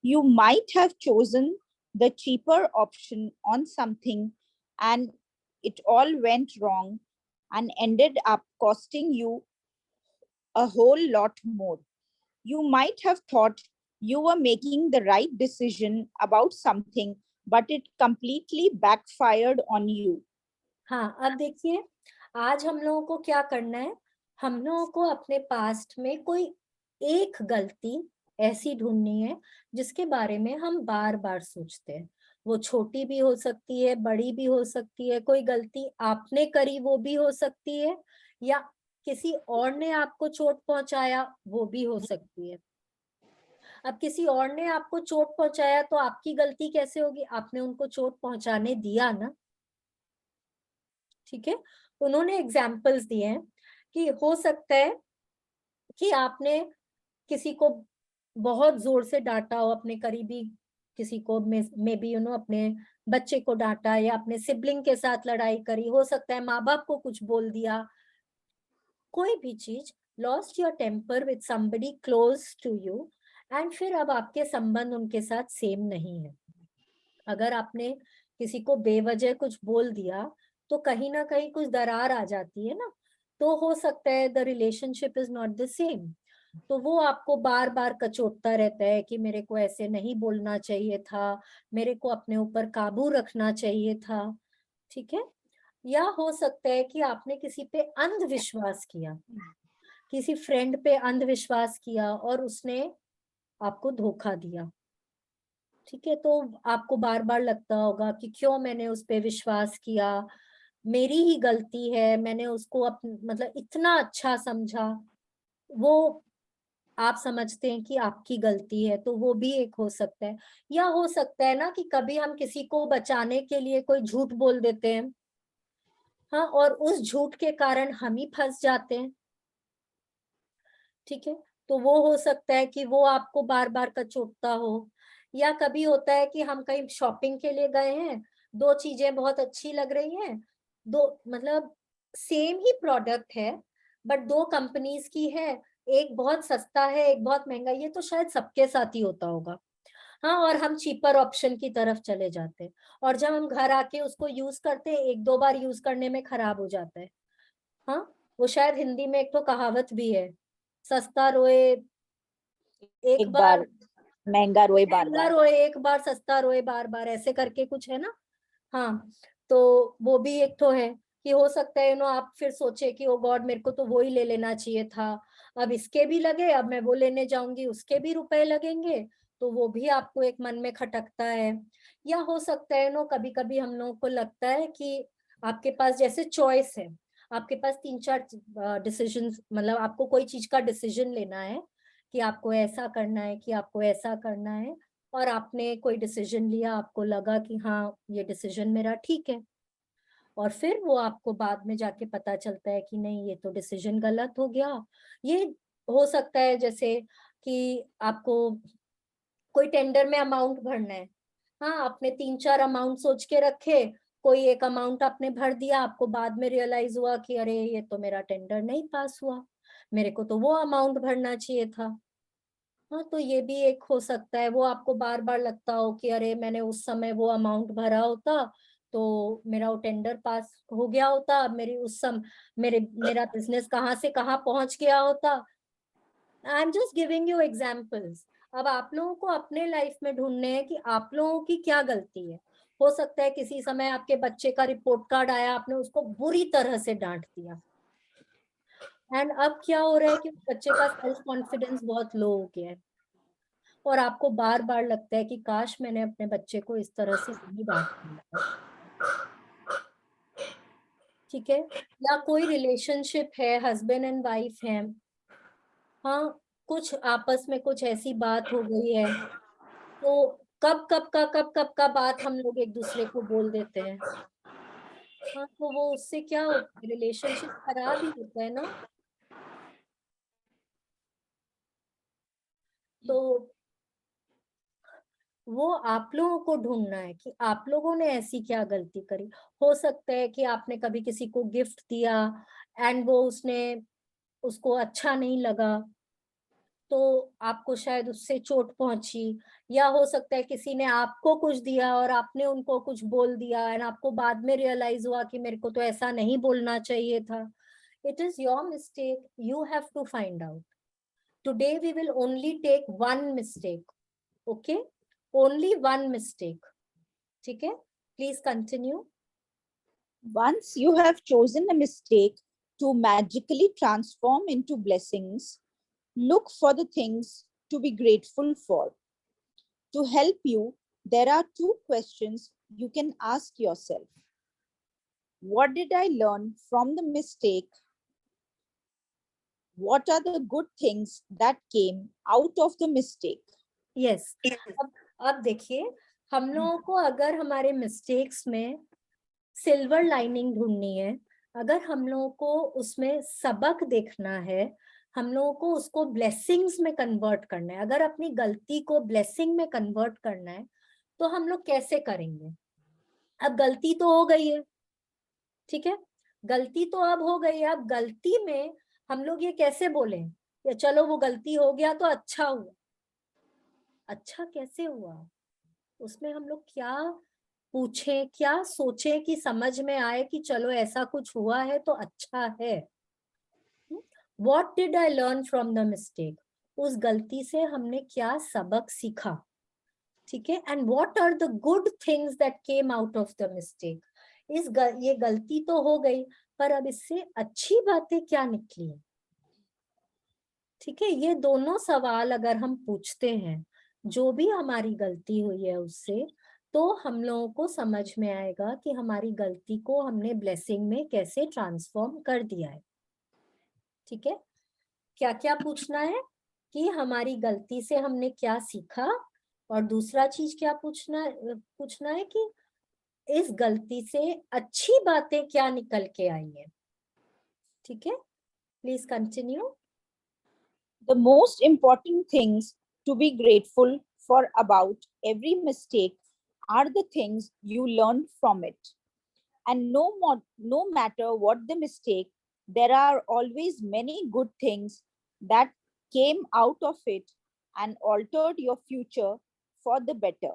S3: You might have chosen the cheaper option on something, and it all went wrong and ended up costing you a whole lot more. You might have thought you were making the right decision about something, but it completely backfired on you.
S1: हाँ, अब देखिए आज हम लोगों को क्या करना है। हम लोगों को अपने पास्ट में कोई एक गलती ऐसी ढूंढनी है जिसके बारे में हम बार बार सोचते हैं। वो छोटी भी हो सकती है, बड़ी भी हो सकती है। कोई गलती आपने करी वो भी हो सकती है, या किसी और ने आपको चोट पहुंचाया वो भी हो सकती है। अब किसी और ने आपको चोट पहुंचाया तो आपकी गलती कैसे होगी? आपने उनको चोट पहुंचाने दिया ना। ठीक है, उन्होंने एग्जाम्पल्स दिए हैं कि हो सकता है कि आपने किसी को बहुत जोर से डांटा हो, अपने करीबी किसी को, मे बी अपने बच्चे को डांटा, या अपने सिबलिंग के साथ लड़ाई करी। हो सकता है माँ बाप को कुछ बोल दिया, कोई भी चीज। Lost your temper with somebody close to you, and फिर अब आपके संबंध उनके साथ सेम नहीं है। अगर आपने किसी को बेवजह कुछ बोल दिया तो कहीं ना कहीं कुछ दरार आ जाती है ना। तो हो सकता है the relationship is not the same. तो वो आपको बार बार कचोटता रहता है कि मेरे को ऐसे नहीं बोलना चाहिए था, मेरे को अपने ऊपर काबू रखना चाहिए था। ठीक है, या हो सकता है कि आपने किसी पे अंधविश्वास किया, किसी फ्रेंड पे अंधविश्वास किया और उसने आपको धोखा दिया। ठीक है, तो आपको बार बार लगता होगा कि क्यों मैंने उस पे विश्वास किया, मेरी ही गलती है, मैंने उसको मतलब इतना अच्छा समझा। वो आप समझते हैं कि आपकी गलती है, तो वो भी एक हो सकता है। या हो सकता है ना कि कभी हम किसी को बचाने के लिए कोई झूठ बोल देते हैं, हाँ, और उस झूठ के कारण हम ही फंस जाते हैं। ठीक है, तो वो हो सकता है कि वो आपको बार बार कचोटता हो। या कभी होता है कि हम कहीं शॉपिंग के लिए गए हैं, दो चीजें बहुत अच्छी लग रही हैं, दो मतलब सेम ही प्रोडक्ट है बट दो कंपनीज की है, एक बहुत सस्ता है एक बहुत महंगा। ये तो शायद सबके साथ ही होता होगा। हाँ, और हम चीपर ऑप्शन की तरफ चले जाते हैं, और जब हम घर आके उसको यूज करते हैं एक दो बार यूज करने में खराब हो जाता है। हाँ, वो शायद हिंदी में एक तो कहावत भी है, सस्ता रोए एक
S3: एक
S1: बार,
S3: बार महंगा रोए बार
S1: महंगा
S3: बार।
S1: रोए एक बार, सस्ता रोए बार बार, ऐसे करके कुछ है ना। हाँ, तो वो भी एक तो है कि हो सकता है आप फिर सोचे कि ओ गॉड मेरे को तो वो ही ले लेना चाहिए था, अब इसके भी लगे, अब मैं वो लेने जाऊंगी उसके भी रुपए लगेंगे। तो वो भी आपको एक मन में खटकता है। या हो सकता है कभी कभी हम लोगों को लगता है कि आपके पास जैसे चॉइस है, आपके पास तीन चार डिसीजन, मतलब आपको कोई चीज का डिसीजन लेना है कि आपको ऐसा करना है कि आपको ऐसा करना है, और आपने कोई डिसीजन लिया, आपको लगा कि हाँ ये डिसीजन मेरा ठीक है। और फिर वो आपको बाद में जाके पता चलता है कि नहीं, ये तो डिसीजन गलत हो गया। ये हो सकता है जैसे कि आपको कोई टेंडर में अमाउंट भरना है, हाँ आपने 3-4 अमाउंट सोच के रखे, कोई एक अमाउंट आपने भर दिया, आपको बाद में रियलाइज हुआ कि अरे ये तो मेरा टेंडर नहीं पास हुआ, मेरे को तो वो अमाउंट भरना चाहिए था। हाँ, तो ये भी एक हो सकता है, वो आपको बार बार लगता हो कि अरे मैंने उस समय वो अमाउंट भरा होता तो मेरा वो टेंडर पास हो गया होता, अब मेरी उस समय मेरा बिजनेस कहाँ से कहाँ पहुंच गया होता। I am just giving you examples. अब आप लोगों को अपने लाइफ में ढूंढने हैं कि आप लोगों की क्या गलती है। हो सकता है किसी समय आपके बच्चे का रिपोर्ट कार्ड आया, आपने उसको बुरी तरह से डांट दिया, एंड अब क्या हो रहा है कि बच्चे का सेल्फ कॉन्फिडेंस बहुत लो हो गया है, और आपको बार बार लगता है कि काश मैंने अपने बच्चे को इस तरह से नहीं डांट दिया। ठीक है, या कोई रिलेशनशिप है, हस्बैंड एंड वाइफ है, हाँ कुछ आपस में कुछ ऐसी बात हो गई है, तो कब का बात हम लोग एक दूसरे को बोल देते हैं। हाँ, तो वो उससे क्या होता है, रिलेशनशिप खराब ही होता है ना। तो वो आप लोगों को ढूंढना है कि आप लोगों ने ऐसी क्या गलती करी। हो सकता है कि आपने कभी किसी को गिफ्ट दिया एंड वो उसको अच्छा नहीं लगा, तो आपको शायद उससे चोट पहुंची। या हो सकता है किसी ने आपको कुछ दिया और आपने उनको कुछ बोल दिया एंड आपको बाद में रियलाइज हुआ कि मेरे को तो ऐसा नहीं बोलना चाहिए था। It is your mistake, you have to find out. Today we will only take one mistake, okay, only one mistake. ठीक है, please continue.
S3: Once you have chosen a mistake to magically transform into blessings, look for the things to be grateful for. To help you, there are two questions you can ask yourself. What did I learn from the mistake? What are the good things that came out of the mistake?
S1: Yes, अब देखिए, हम लोगों को अगर हमारे mistakes में silver lining ढूंढनी है, अगर हम लोगों को उसमें सबक देखना है, हम लोगों को उसको ब्लेसिंग्स में कन्वर्ट करना है, अगर अपनी गलती को ब्लेसिंग में कन्वर्ट करना है, तो हम लोग कैसे करेंगे। अब गलती तो हो गई है, ठीक है, गलती तो अब हो गई है, अब गलती में हम लोग ये कैसे बोले, या चलो वो गलती हो गया तो अच्छा हुआ। अच्छा कैसे हुआ, उसमें हम लोग क्या पूछे, क्या सोचे कि समझ में आए कि चलो ऐसा कुछ हुआ है तो अच्छा है। What did I learn from the mistake? उस गलती से हमने क्या सबक सीखा। ठीक है, and what are the good things that came out of the mistake? ये गलती तो हो गई, पर अब इससे अच्छी बातें क्या निकली। ठीक है, ये दोनों सवाल अगर हम पूछते हैं, जो भी हमारी गलती हुई है उससे, तो हम लोगों को समझ में आएगा कि हमारी गलती को हमने ब्लेसिंग में कैसे ट्रांसफॉर्म कर दिया है। ठीक है, क्या क्या पूछना है कि हमारी गलती से हमने क्या सीखा, और दूसरा चीज क्या पूछना है कि इस गलती से अच्छी बातें क्या निकल के आई है। ठीक है, please continue.
S3: The most important things to be grateful for about every mistake are the things you learn from it. And no matter what the mistake, there are always many good things that came out of it and altered your future for the better.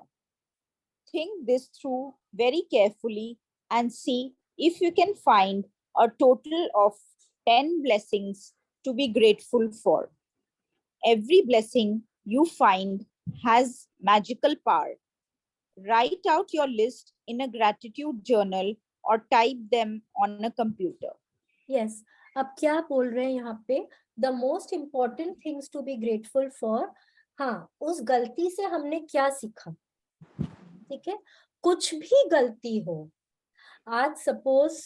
S3: Think this through very carefully and see if you can find a total of 10 blessings to be grateful for. Every blessing you find has magical power. Write out your list in a gratitude journal or type them on a computer.
S1: Yes, अब क्या बोल रहे हैं यहाँ पे, the most important things to be grateful for. हाँ, उस गलती से हमने क्या सीखा। ठीक है, कुछ भी गलती हो, आज सपोज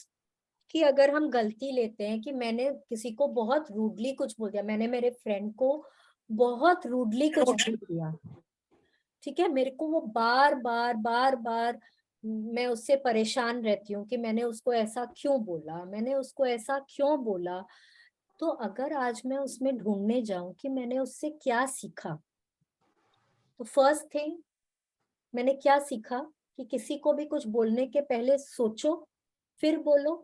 S1: कि अगर हम गलती लेते हैं कि मैंने किसी को बहुत रूडली कुछ बोल दिया, मैंने मेरे फ्रेंड को बहुत रूडली कुछ बोल दिया। ठीक है, मेरे को वो बार बार मैं उससे परेशान रहती हूँ कि मैंने उसको ऐसा क्यों बोला, मैंने उसको ऐसा क्यों बोला। तो अगर आज मैं उसमें ढूंढने जाऊं कि मैंने उससे क्या सीखा, तो फर्स्ट थिंग मैंने क्या सीखा कि किसी को भी कुछ बोलने के पहले सोचो फिर बोलो।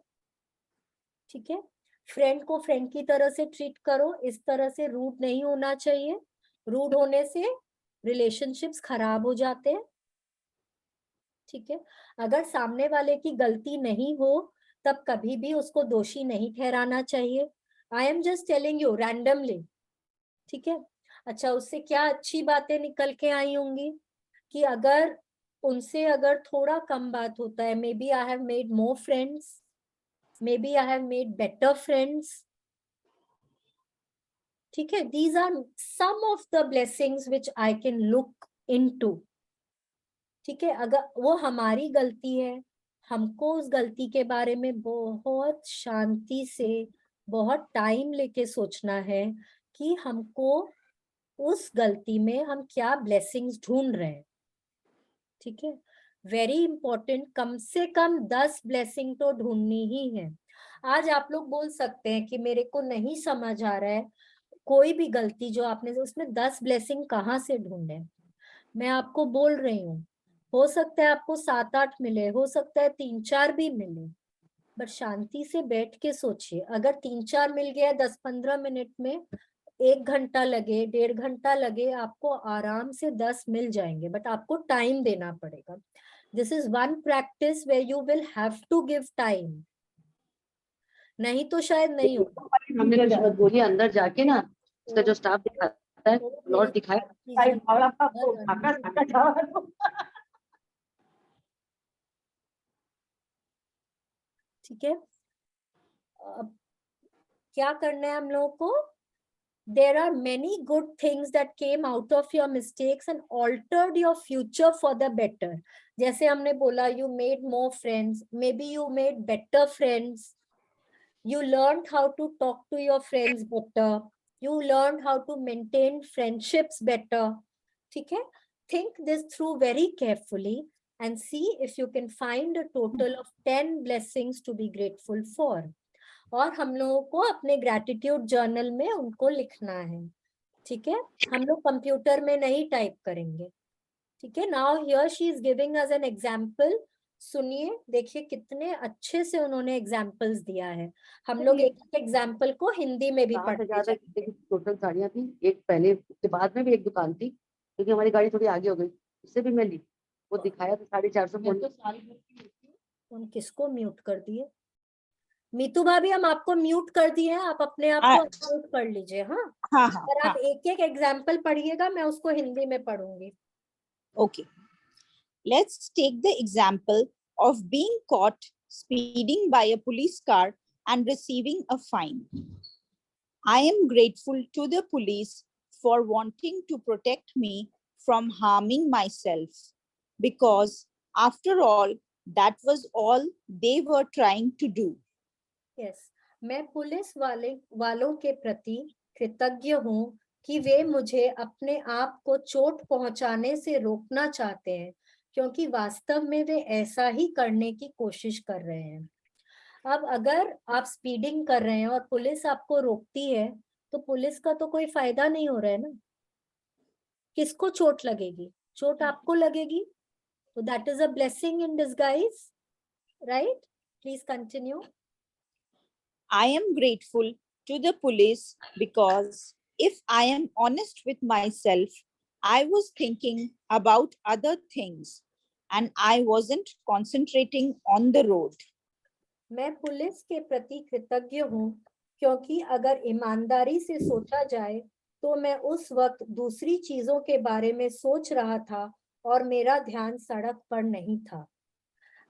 S1: ठीक है, फ्रेंड को फ्रेंड की तरह से ट्रीट करो, इस तरह से रूड नहीं होना चाहिए। रूड होने से रिलेशनशिप्स खराब हो जाते हैं। ठीक है, अगर सामने वाले की गलती नहीं हो तब कभी भी उसको दोषी नहीं ठहराना चाहिए। I am just telling you randomly. ठीक है, अच्छा उससे क्या अच्छी बातें निकल के आई होंगी कि अगर उनसे अगर थोड़ा कम बात होता है, maybe I have made more friends, maybe I have made better friends. ठीक है, these are some of the blessings which I can look into. ठीक है, अगर वो हमारी गलती है, हमको उस गलती के बारे में बहुत शांति से बहुत टाइम लेके सोचना है कि हमको उस गलती में हम क्या ब्लेसिंग्स ढूंढ रहे हैं। ठीक है, वेरी इंपॉर्टेंट, कम से कम 10 ब्लेसिंग तो ढूंढनी ही है। आज आप लोग बोल सकते हैं कि मेरे को नहीं समझ आ रहा है, कोई भी गलती जो आपने, उसमें 10 ब्लेसिंग कहाँ से ढूंढे। मैं आपको बोल रही हूँ, हो सकता है आपको 7-8 मिले, हो सकता है 3-4 भी मिले, बट शांति से बैठ के सोचिए। अगर 3-4 मिल गया 10-15 मिनट में, 1 घंटा लगे 1.5 घंटा लगे, आपको आराम से 10 मिल जाएंगे, बट आपको टाइम देना पड़ेगा। This is one practice where you will have to give time, नहीं तो शायद नहीं होगा।
S4: हमने कुछ मत बोली, अंदर जाके ना उसका जो स्टाफ दिखाता है
S1: तो
S4: लॉट
S1: मेरी
S4: दिखाए
S1: बात कीजिए। ठीक है, अब क्या करना है हम लोगों को, there are many good things that came out of your mistakes and altered your future for the better. जैसे हमने बोला, you made more friends, maybe you made better friends, you learned how to talk to your friends better, you learned how to maintain friendships better. ठीक है, think this through very carefully and see if you can find a total of 10 blessings to be grateful for. और हम लोगों को अपने gratitude journal में उनको लिखना है। ठीक है, हम लोग कंप्यूटर में नहीं टाइप करेंगे। ठीक है, now here she is giving us an example. सुनिए, देखिए कितने अच्छे से उन्होंने एग्जांपल्स दिया है। हम लोग एक एक एग्जांपल को हिंदी में भी पढ़ते
S4: 7,000
S1: जाएंगे।
S4: की टोटल साड़ियाँ थी, एक पहले के बाद में भी एक दुकान थी क्योंकि हमारी गाड़ी थोड़ी आगे हो गई, उससे भी मैं ली, वो दिखाया तो 450।
S1: उन किसको म्यूट कर दिए? मीतू भाभी, हम आपको म्यूट कर दिए हैं, आप अपने आप को म्यूट कर लीजिए। हाँ,
S3: हाँ हाँ
S1: और
S3: हाँ
S1: आप एक एक एग्जाम्पल पढ़िएगा, मैं उसको हिंदी में पढ़ूंगी।
S3: okay. Let's take the example of being caught speeding by a police car and receiving a fine. I am grateful to the police for wanting to protect me from harming myself because, after all, that was all they were trying to do.
S1: Yes, मैं police वालों के प्रति कृतज्ञ हूँ कि वे मुझे अपने आप को चोट पहुंचाने से रोकना चाहते हैं, क्योंकि वास्तव में वे ऐसा ही करने की कोशिश कर रहे हैं। अब अगर आप स्पीडिंग कर रहे हैं और पुलिस आपको रोकती है, तो पुलिस का तो कोई फायदा नहीं हो रहा है ना। किसको चोट लगेगी? चोट आपको लगेगी। तो that is a blessing in disguise, right? Please continue.
S3: I am grateful to the police because, if I am honest with myself, I was thinking about other things and I wasn't concentrating on the road.
S1: मैं police के प्रति कृतज्ञ हूँ क्योंकि अगर ईमानदारी से सोचा जाए तो मैं उस वक्त दूसरी चीजों के बारे में सोच रहा था और मेरा ध्यान सड़क पर नहीं था।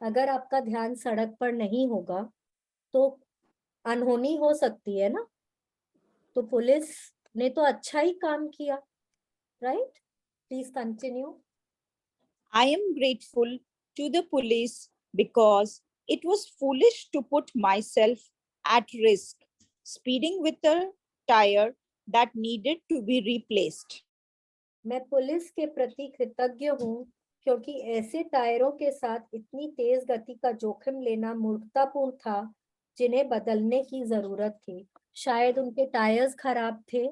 S1: अगर आपका ध्यान सड़क पर नहीं होगा तो अनहोनी हो सकती है ना। तो पुलिस ने तो अच्छा ही काम किया, right? Please continue.
S3: I am grateful to the police because it was foolish to put myself at risk, speeding with a tire that needed to be replaced.
S1: मैं पुलिस के प्रति कृतज्ञ हूँ क्योंकि ऐसे टायरों के साथ इतनी तेज गति का जोखिम लेना मूर्खतापूर्ण था, जिन्हें बदलने की जरूरत थी। शायद उनके टायर्स खराब थे,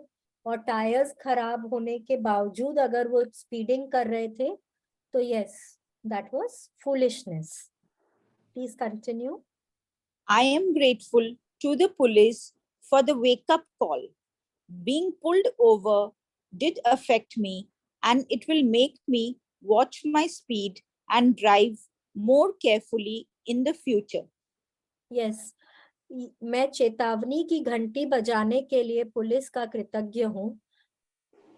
S1: और टायर्स खराब होने के बावजूद अगर वो स्पीडिंग कर रहे थे, तो yes, that was foolishness. Please continue.
S3: I am grateful to the police for the wake up call. Being pulled over did affect me, and it will make me watch my speed and drive more carefully in the future.
S1: Yes, मैं चेतावनी की घंटी बजाने के लिए police का कृतज्ञ हूँ।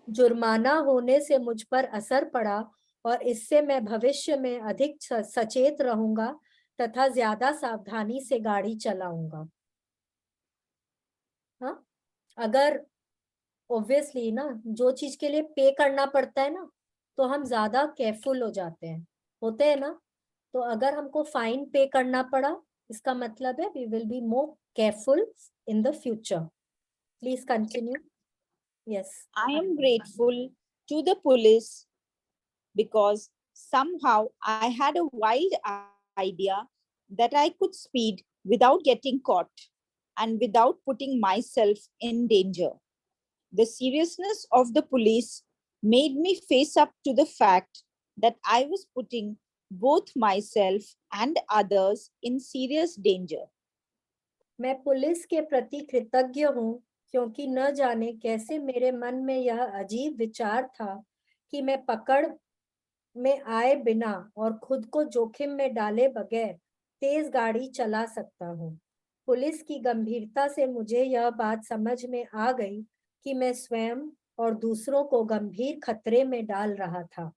S1: जुर्माना होने से मुझ पर असर पड़ा, और इससे मैं भविष्य में अधिक सचेत रहूंगा तथा ज्यादा सावधानी से गाड़ी चलाऊंगा। हाँ, अगर ऑब्वियसली ना, जो चीज के लिए पे करना पड़ता है ना, तो हम ज्यादा केयरफुल हो जाते हैं, होते हैं ना। तो अगर हमको फाइन पे करना पड़ा, इसका मतलब है we will be more careful in the future. Please continue. Yes.
S3: I am grateful to the police because somehow I had a wild idea that I could speed without getting caught and without putting myself in danger. The seriousness of the police made me face up to the fact that I was putting both myself and others in serious danger.
S1: मैं police के प्रति कृतज्ञ हूँ, क्योंकि न जाने कैसे मेरे मन में यह अजीब विचार था कि मैं पकड़ में आए बिना और खुद को जोखिम में डाले बगैर तेज गाड़ी चला सकता हूँ। पुलिस की गंभीरता से मुझे यह बात समझ में आ गई कि मैं स्वयं और दूसरों को गंभीर खतरे में डाल रहा था।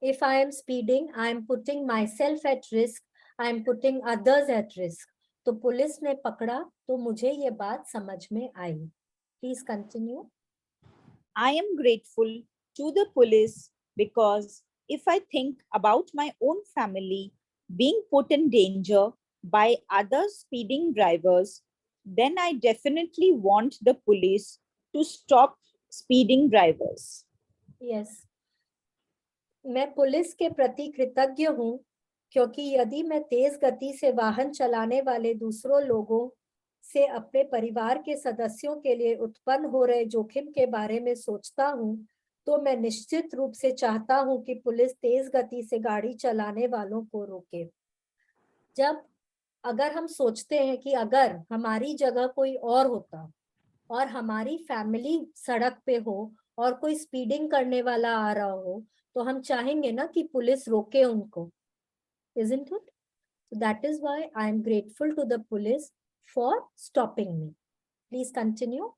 S1: If I am speeding, I am putting myself at risk, I am putting others at risk. तो पुलिस ने पकड़ा तो मुझे ये बात समझ में आई। Please continue.
S3: I am grateful to the police because if I think about my own family being put in danger by other speeding drivers, then I definitely want the police to stop speeding drivers.
S1: Yes. मैं police के प्रति कृतज्ञ हूँ, क्योंकि यदि मैं तेज गति से वाहन चलाने वाले दूसरों लोगों से अपने परिवार के सदस्यों के लिए उत्पन्न हो रहे जोखिम के बारे में सोचता हूँ, तो मैं निश्चित रूप से चाहता हूँ कि पुलिस तेज गति से गाड़ी चलाने वालों को रोके। जब अगर हम सोचते हैं कि अगर हमारी जगह कोई और होता और हमारी फैमिली सड़क पे हो और कोई स्पीडिंग करने वाला आ रहा हो, तो हम चाहेंगे ना कि पुलिस रोके उनको, isn't it? So that is why I am grateful to the police for stopping me. Please continue.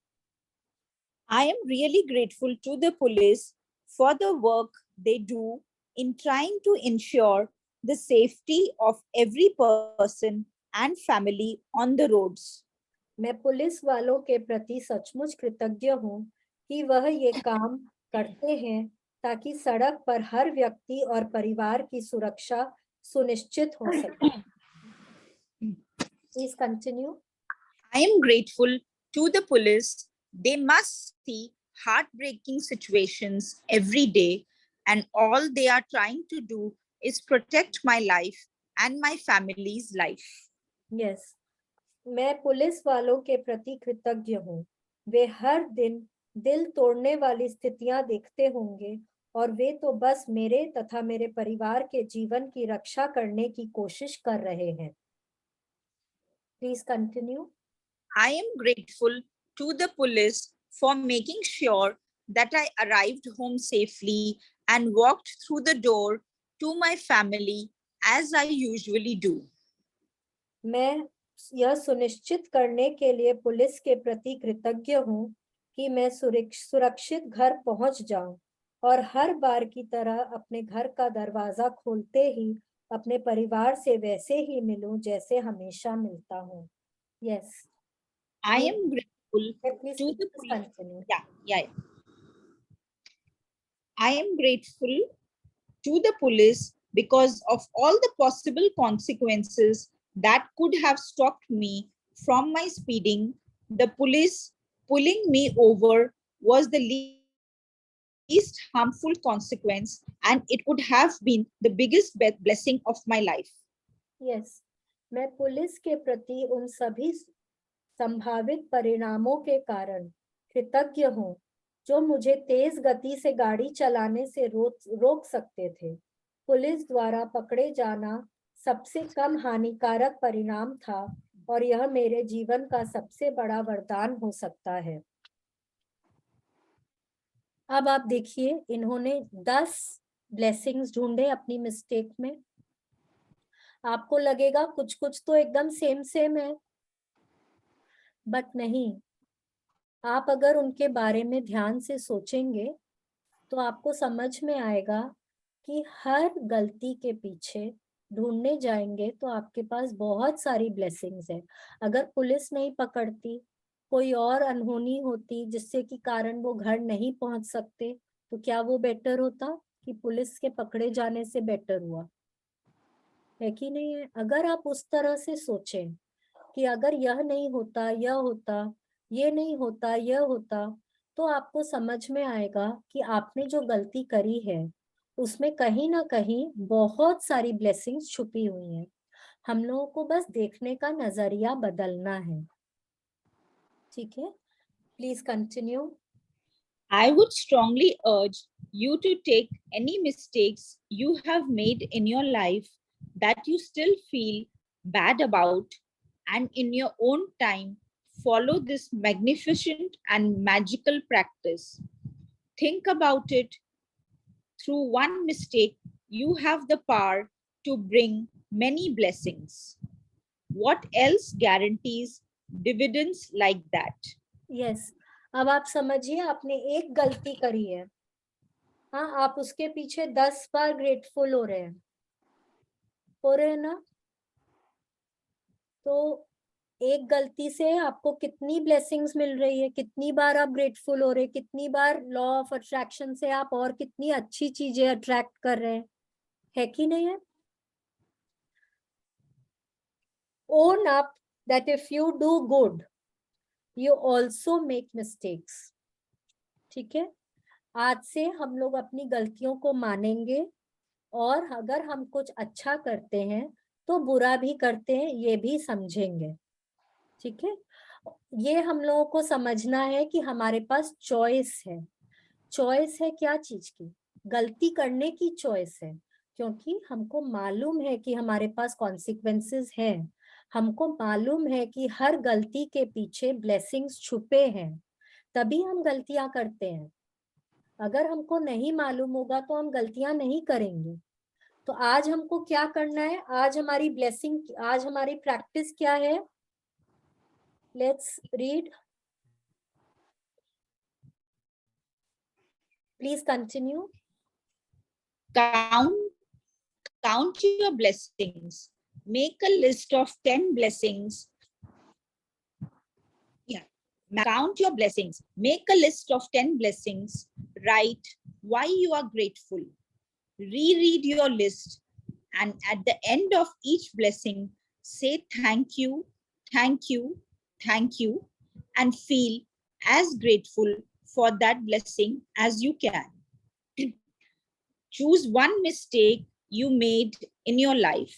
S3: I am really grateful to the police for the work they do in trying to ensure the safety of every person and family on the roads.
S1: मैं police वालों के प्रति सचमुच कृतज्ञ हूँ कि वह ये काम करते हैं ताकि सड़क पर हर व्यक्ति और परिवार की सुरक्षा सुनिश्चित हो सके। Please continue.
S3: I am grateful to the police. They must see heartbreaking situations every day, and all they are trying to do is protect my life and my family's life.
S1: Yes. मैं police वालों के प्रति कृतज्ञ हूँ। वे हर दिन दिल तोड़ने वाली स्थितियां देखते होंगे, और वे तो बस मेरे तथा मेरे परिवार के जीवन की रक्षा करने की कोशिश कर रहे हैं। Please continue.
S3: I am grateful to the police for making sure that I arrived home safely and walked through the door to my family as I usually do.
S1: मैं यह सुनिश्चित करने के लिए पुलिस के प्रति कृतज्ञ हूँ कि मैं सुरक्षित घर पहुंच जाऊं और हर बार की तरह अपने घर का दरवाजा खोलते ही अपने परिवार से वैसे ही मिलूं जैसे हमेशा मिलता हूँ। Yes.
S3: I am grateful
S1: please
S3: to the police.
S1: Continue.
S3: Yeah. I am grateful to the police because of all the possible consequences that could have stopped me from my speeding. The police pulling me over was the least least harmful consequence, and it would have been the biggest blessing of my life.
S1: Yes, मैं police के प्रति उन सभी संभावित परिणामों के कारण कृतज्ञ हूँ जो मुझे तेज गति से गाड़ी चलाने से रोक सकते थे। पुलिस द्वारा पकड़े जाना सबसे कम हानिकारक परिणाम था और यह मेरे जीवन का सबसे बड़ा वरदान हो सकता है। अब आप देखिए, इन्होंने 10 ब्लेसिंग्स ढूंढे अपनी मिस्टेक में। आपको लगेगा कुछ कुछ तो एकदम सेम है, बट नहीं। आप अगर उनके बारे में ध्यान से सोचेंगे तो आपको समझ में आएगा कि हर गलती के पीछे ढूंढने जाएंगे तो आपके पास बहुत सारी ब्लेसिंग्स है। अगर पुलिस नहीं पकड़ती, कोई और अनहोनी होती जिससे कि कारण वो घर नहीं पहुंच सकते, तो क्या वो बेटर होता कि पुलिस के पकड़े जाने से बेटर हुआ? है कि नहीं है? अगर आप उस तरह से सोचें कि अगर यह नहीं होता, यह होता, ये नहीं होता, यह होता, तो आपको समझ में आएगा कि आपने जो गलती करी है उसमें कहीं ना कहीं बहुत सारी ब्लेसिंग्स छुपी हुई हैं। हम लोगों को बस देखने का नजरिया बदलना है। ठीक है, please continue.
S3: I would strongly urge you to take any mistakes you have made in your life that you still feel bad about, and in your own time, follow this magnificent and magical practice. Think about it. Through one mistake, you have the power to bring many blessings. What else guarantees dividends like that?
S1: Yes, अब आप समझिए, आपने एक गलती करी है, हाँ, आप उसके पीछे 10 बार ग्रेटफुल हो रहे हैं ना? तो एक गलती से आपको कितनी ब्लेसिंग्स मिल रही है, कितनी बार आप ग्रेटफुल हो रहे हैं, कितनी बार लॉ ऑफ अट्रैक्शन से आप और कितनी अच्छी चीजें अट्रैक्ट कर रहे हैं, है कि नहीं है? Own up that if you do good, you also make mistakes. ठीक है, आज से हम लोग अपनी गलतियों को मानेंगे और अगर हम कुछ अच्छा करते हैं तो बुरा भी करते हैं ये भी समझेंगे। ठीक है, ये हम लोगों को समझना है कि हमारे पास चॉइस है। चॉइस है क्या चीज की? गलती करने की चॉइस है, क्योंकि हमको मालूम है कि हमारे पास कॉन्सिक्वेंसेस हैं। हमको मालूम है कि हर गलती के पीछे ब्लेसिंग्स छुपे हैं, तभी हम गलतियां करते हैं। अगर हमको नहीं मालूम होगा तो हम गलतियां नहीं करेंगे। तो आज हमको क्या करना है? आज हमारी ब्लेसिंग, आज हमारी प्रैक्टिस क्या है? Let's read, please continue.
S3: Count your blessings. Make a list of 10 blessings. Yeah. Count your blessings. Make a list of 10 blessings. Write why you are grateful. Reread your list. And at the end of each blessing, say thank you, thank you, thank you, and feel as grateful for that blessing as you can. Choose one mistake you made in your life.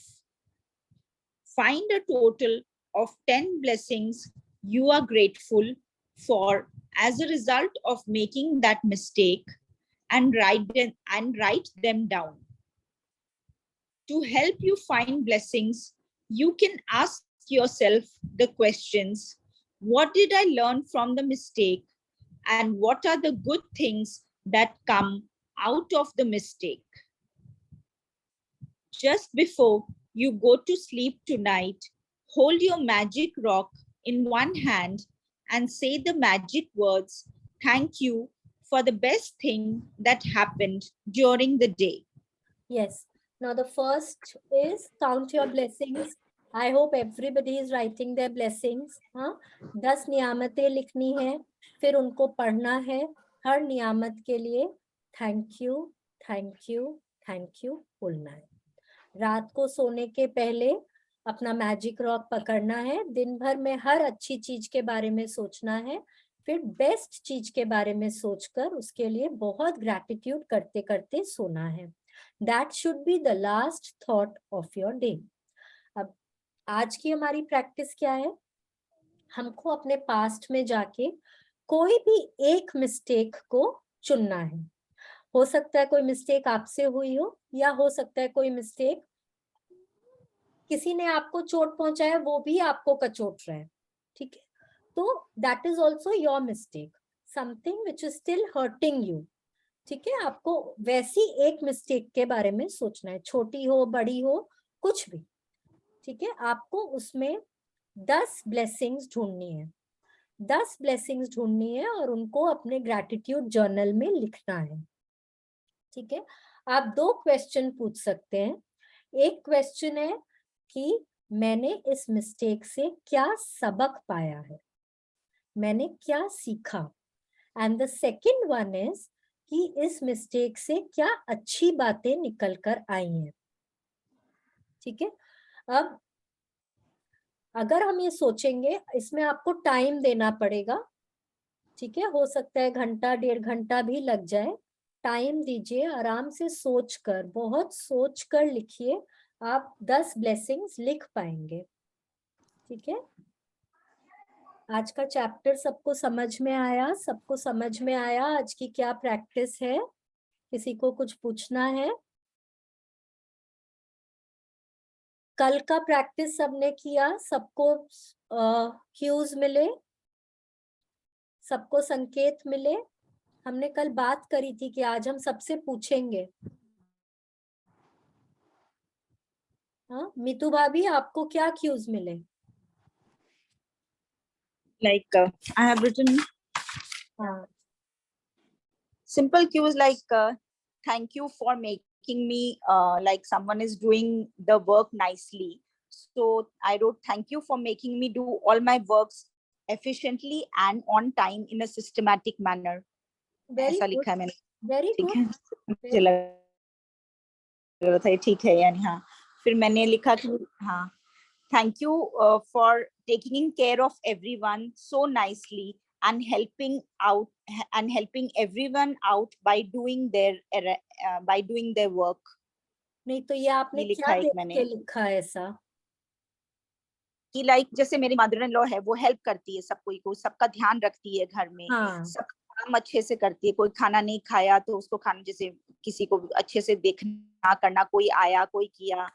S3: Find a total of 10 blessings you are grateful for as a result of making that mistake, and write them down. To help you find blessings, you can ask yourself the questions: what did I learn from the mistake? And what are the good things that come out of the mistake? Just before you go to sleep tonight, hold your magic rock in one hand and say the magic words, "Thank you for the best thing that happened during the day."
S1: Yes. Now the first is count your blessings. I hope everybody is writing their blessings. हाँ, 10 नियामतें लिखनी है, फिर उनको पढ़ना है। हर नियामत के लिए thank you, thank you, thank you बोलना है। रात को सोने के पहले अपना मैजिक रॉक पकड़ना है। दिन भर में हर अच्छी चीज के बारे में सोचना है, फिर बेस्ट चीज के बारे में सोचकर उसके लिए बहुत ग्रैटिट्यूड करते करते सोना है। That should be the last thought of your day. अब आज की हमारी प्रैक्टिस क्या है? हमको अपने पास्ट में जाके कोई भी एक मिस्टेक को चुनना है। हो सकता है कोई मिस्टेक आपसे हुई हो, या हो सकता है कोई मिस्टेक किसी ने आपको चोट पहुंचाया, वो भी आपको कचोट रहा है, ठीक है? तो that is also your mistake, something which is still hurting you, ठीक है? आपको वैसी एक मिस्टेक के बारे में सोचना है, छोटी हो बड़ी हो कुछ भी, ठीक है? आपको उसमें 10 ब्लेसिंग्स ढूंढनी है, 10 ब्लेसिंग्स ढूंढनी है और उनको अपने ग्रैटिट्यूड जर्नल में लिखना है, ठीक है? आप 2 क्वेश्चन पूछ सकते हैं। एक क्वेश्चन है कि मैंने इस मिस्टेक से क्या सबक पाया है, मैंने क्या सीखा, and the second one is कि इस मिस्टेक से क्या अच्छी बातें निकल कर आई हैं, ठीक है? अब अगर हम ये सोचेंगे, इसमें आपको टाइम देना पड़ेगा, ठीक है? हो सकता है घंटा 1.5 घंटा भी लग जाए। टाइम दीजिए, आराम से सोचकर, बहुत सोचकर लिखिए, आप 10 ब्लेसिंग्स लिख पाएंगे, ठीक है? आज का चैप्टर सबको समझ में आया? सबको समझ में आया आज की क्या प्रैक्टिस है? किसी को कुछ पूछना है? कल का प्रैक्टिस सबने किया? सबको क्यूज मिले? सबको संकेत मिले? हमने कल बात करी थी कि आज हम सबसे पूछेंगे। हाँ मीतू भाभी, आपको क्या क्यूज मिले?
S3: Like I have written
S1: हाँ
S3: simple cues like thank you for making me like someone is doing the work nicely. So I wrote thank you for making me do all my works efficiently and on time in a systematic manner.
S1: Very
S3: ऐसा
S1: good,
S3: लिखा है मैंने,
S1: very
S3: ठीक
S1: good.
S3: है? मुझे लग रहा था ये ठीक है यानी, हाँ। फिर मैंने लिखा कि हाँ, thank you for taking care of everyone so nicely and helping everyone out by doing their work.
S1: नहीं तो ये आपने
S3: ये लिखा
S1: क्या
S3: एक
S1: देख
S3: मैंने
S1: के लिखा है ऐसा?
S3: कि लाइक जैसे मेरी मदर इन लॉ है, वो हेल्प करती है सबको, सबका ध्यान रखती है घर में,
S1: हाँ
S3: सब काम अच्छे से करती है। कोई खाना नहीं खाया तो उसको खाना, जैसे किसी को अच्छे से देखना करना, कोई आया कोई किया,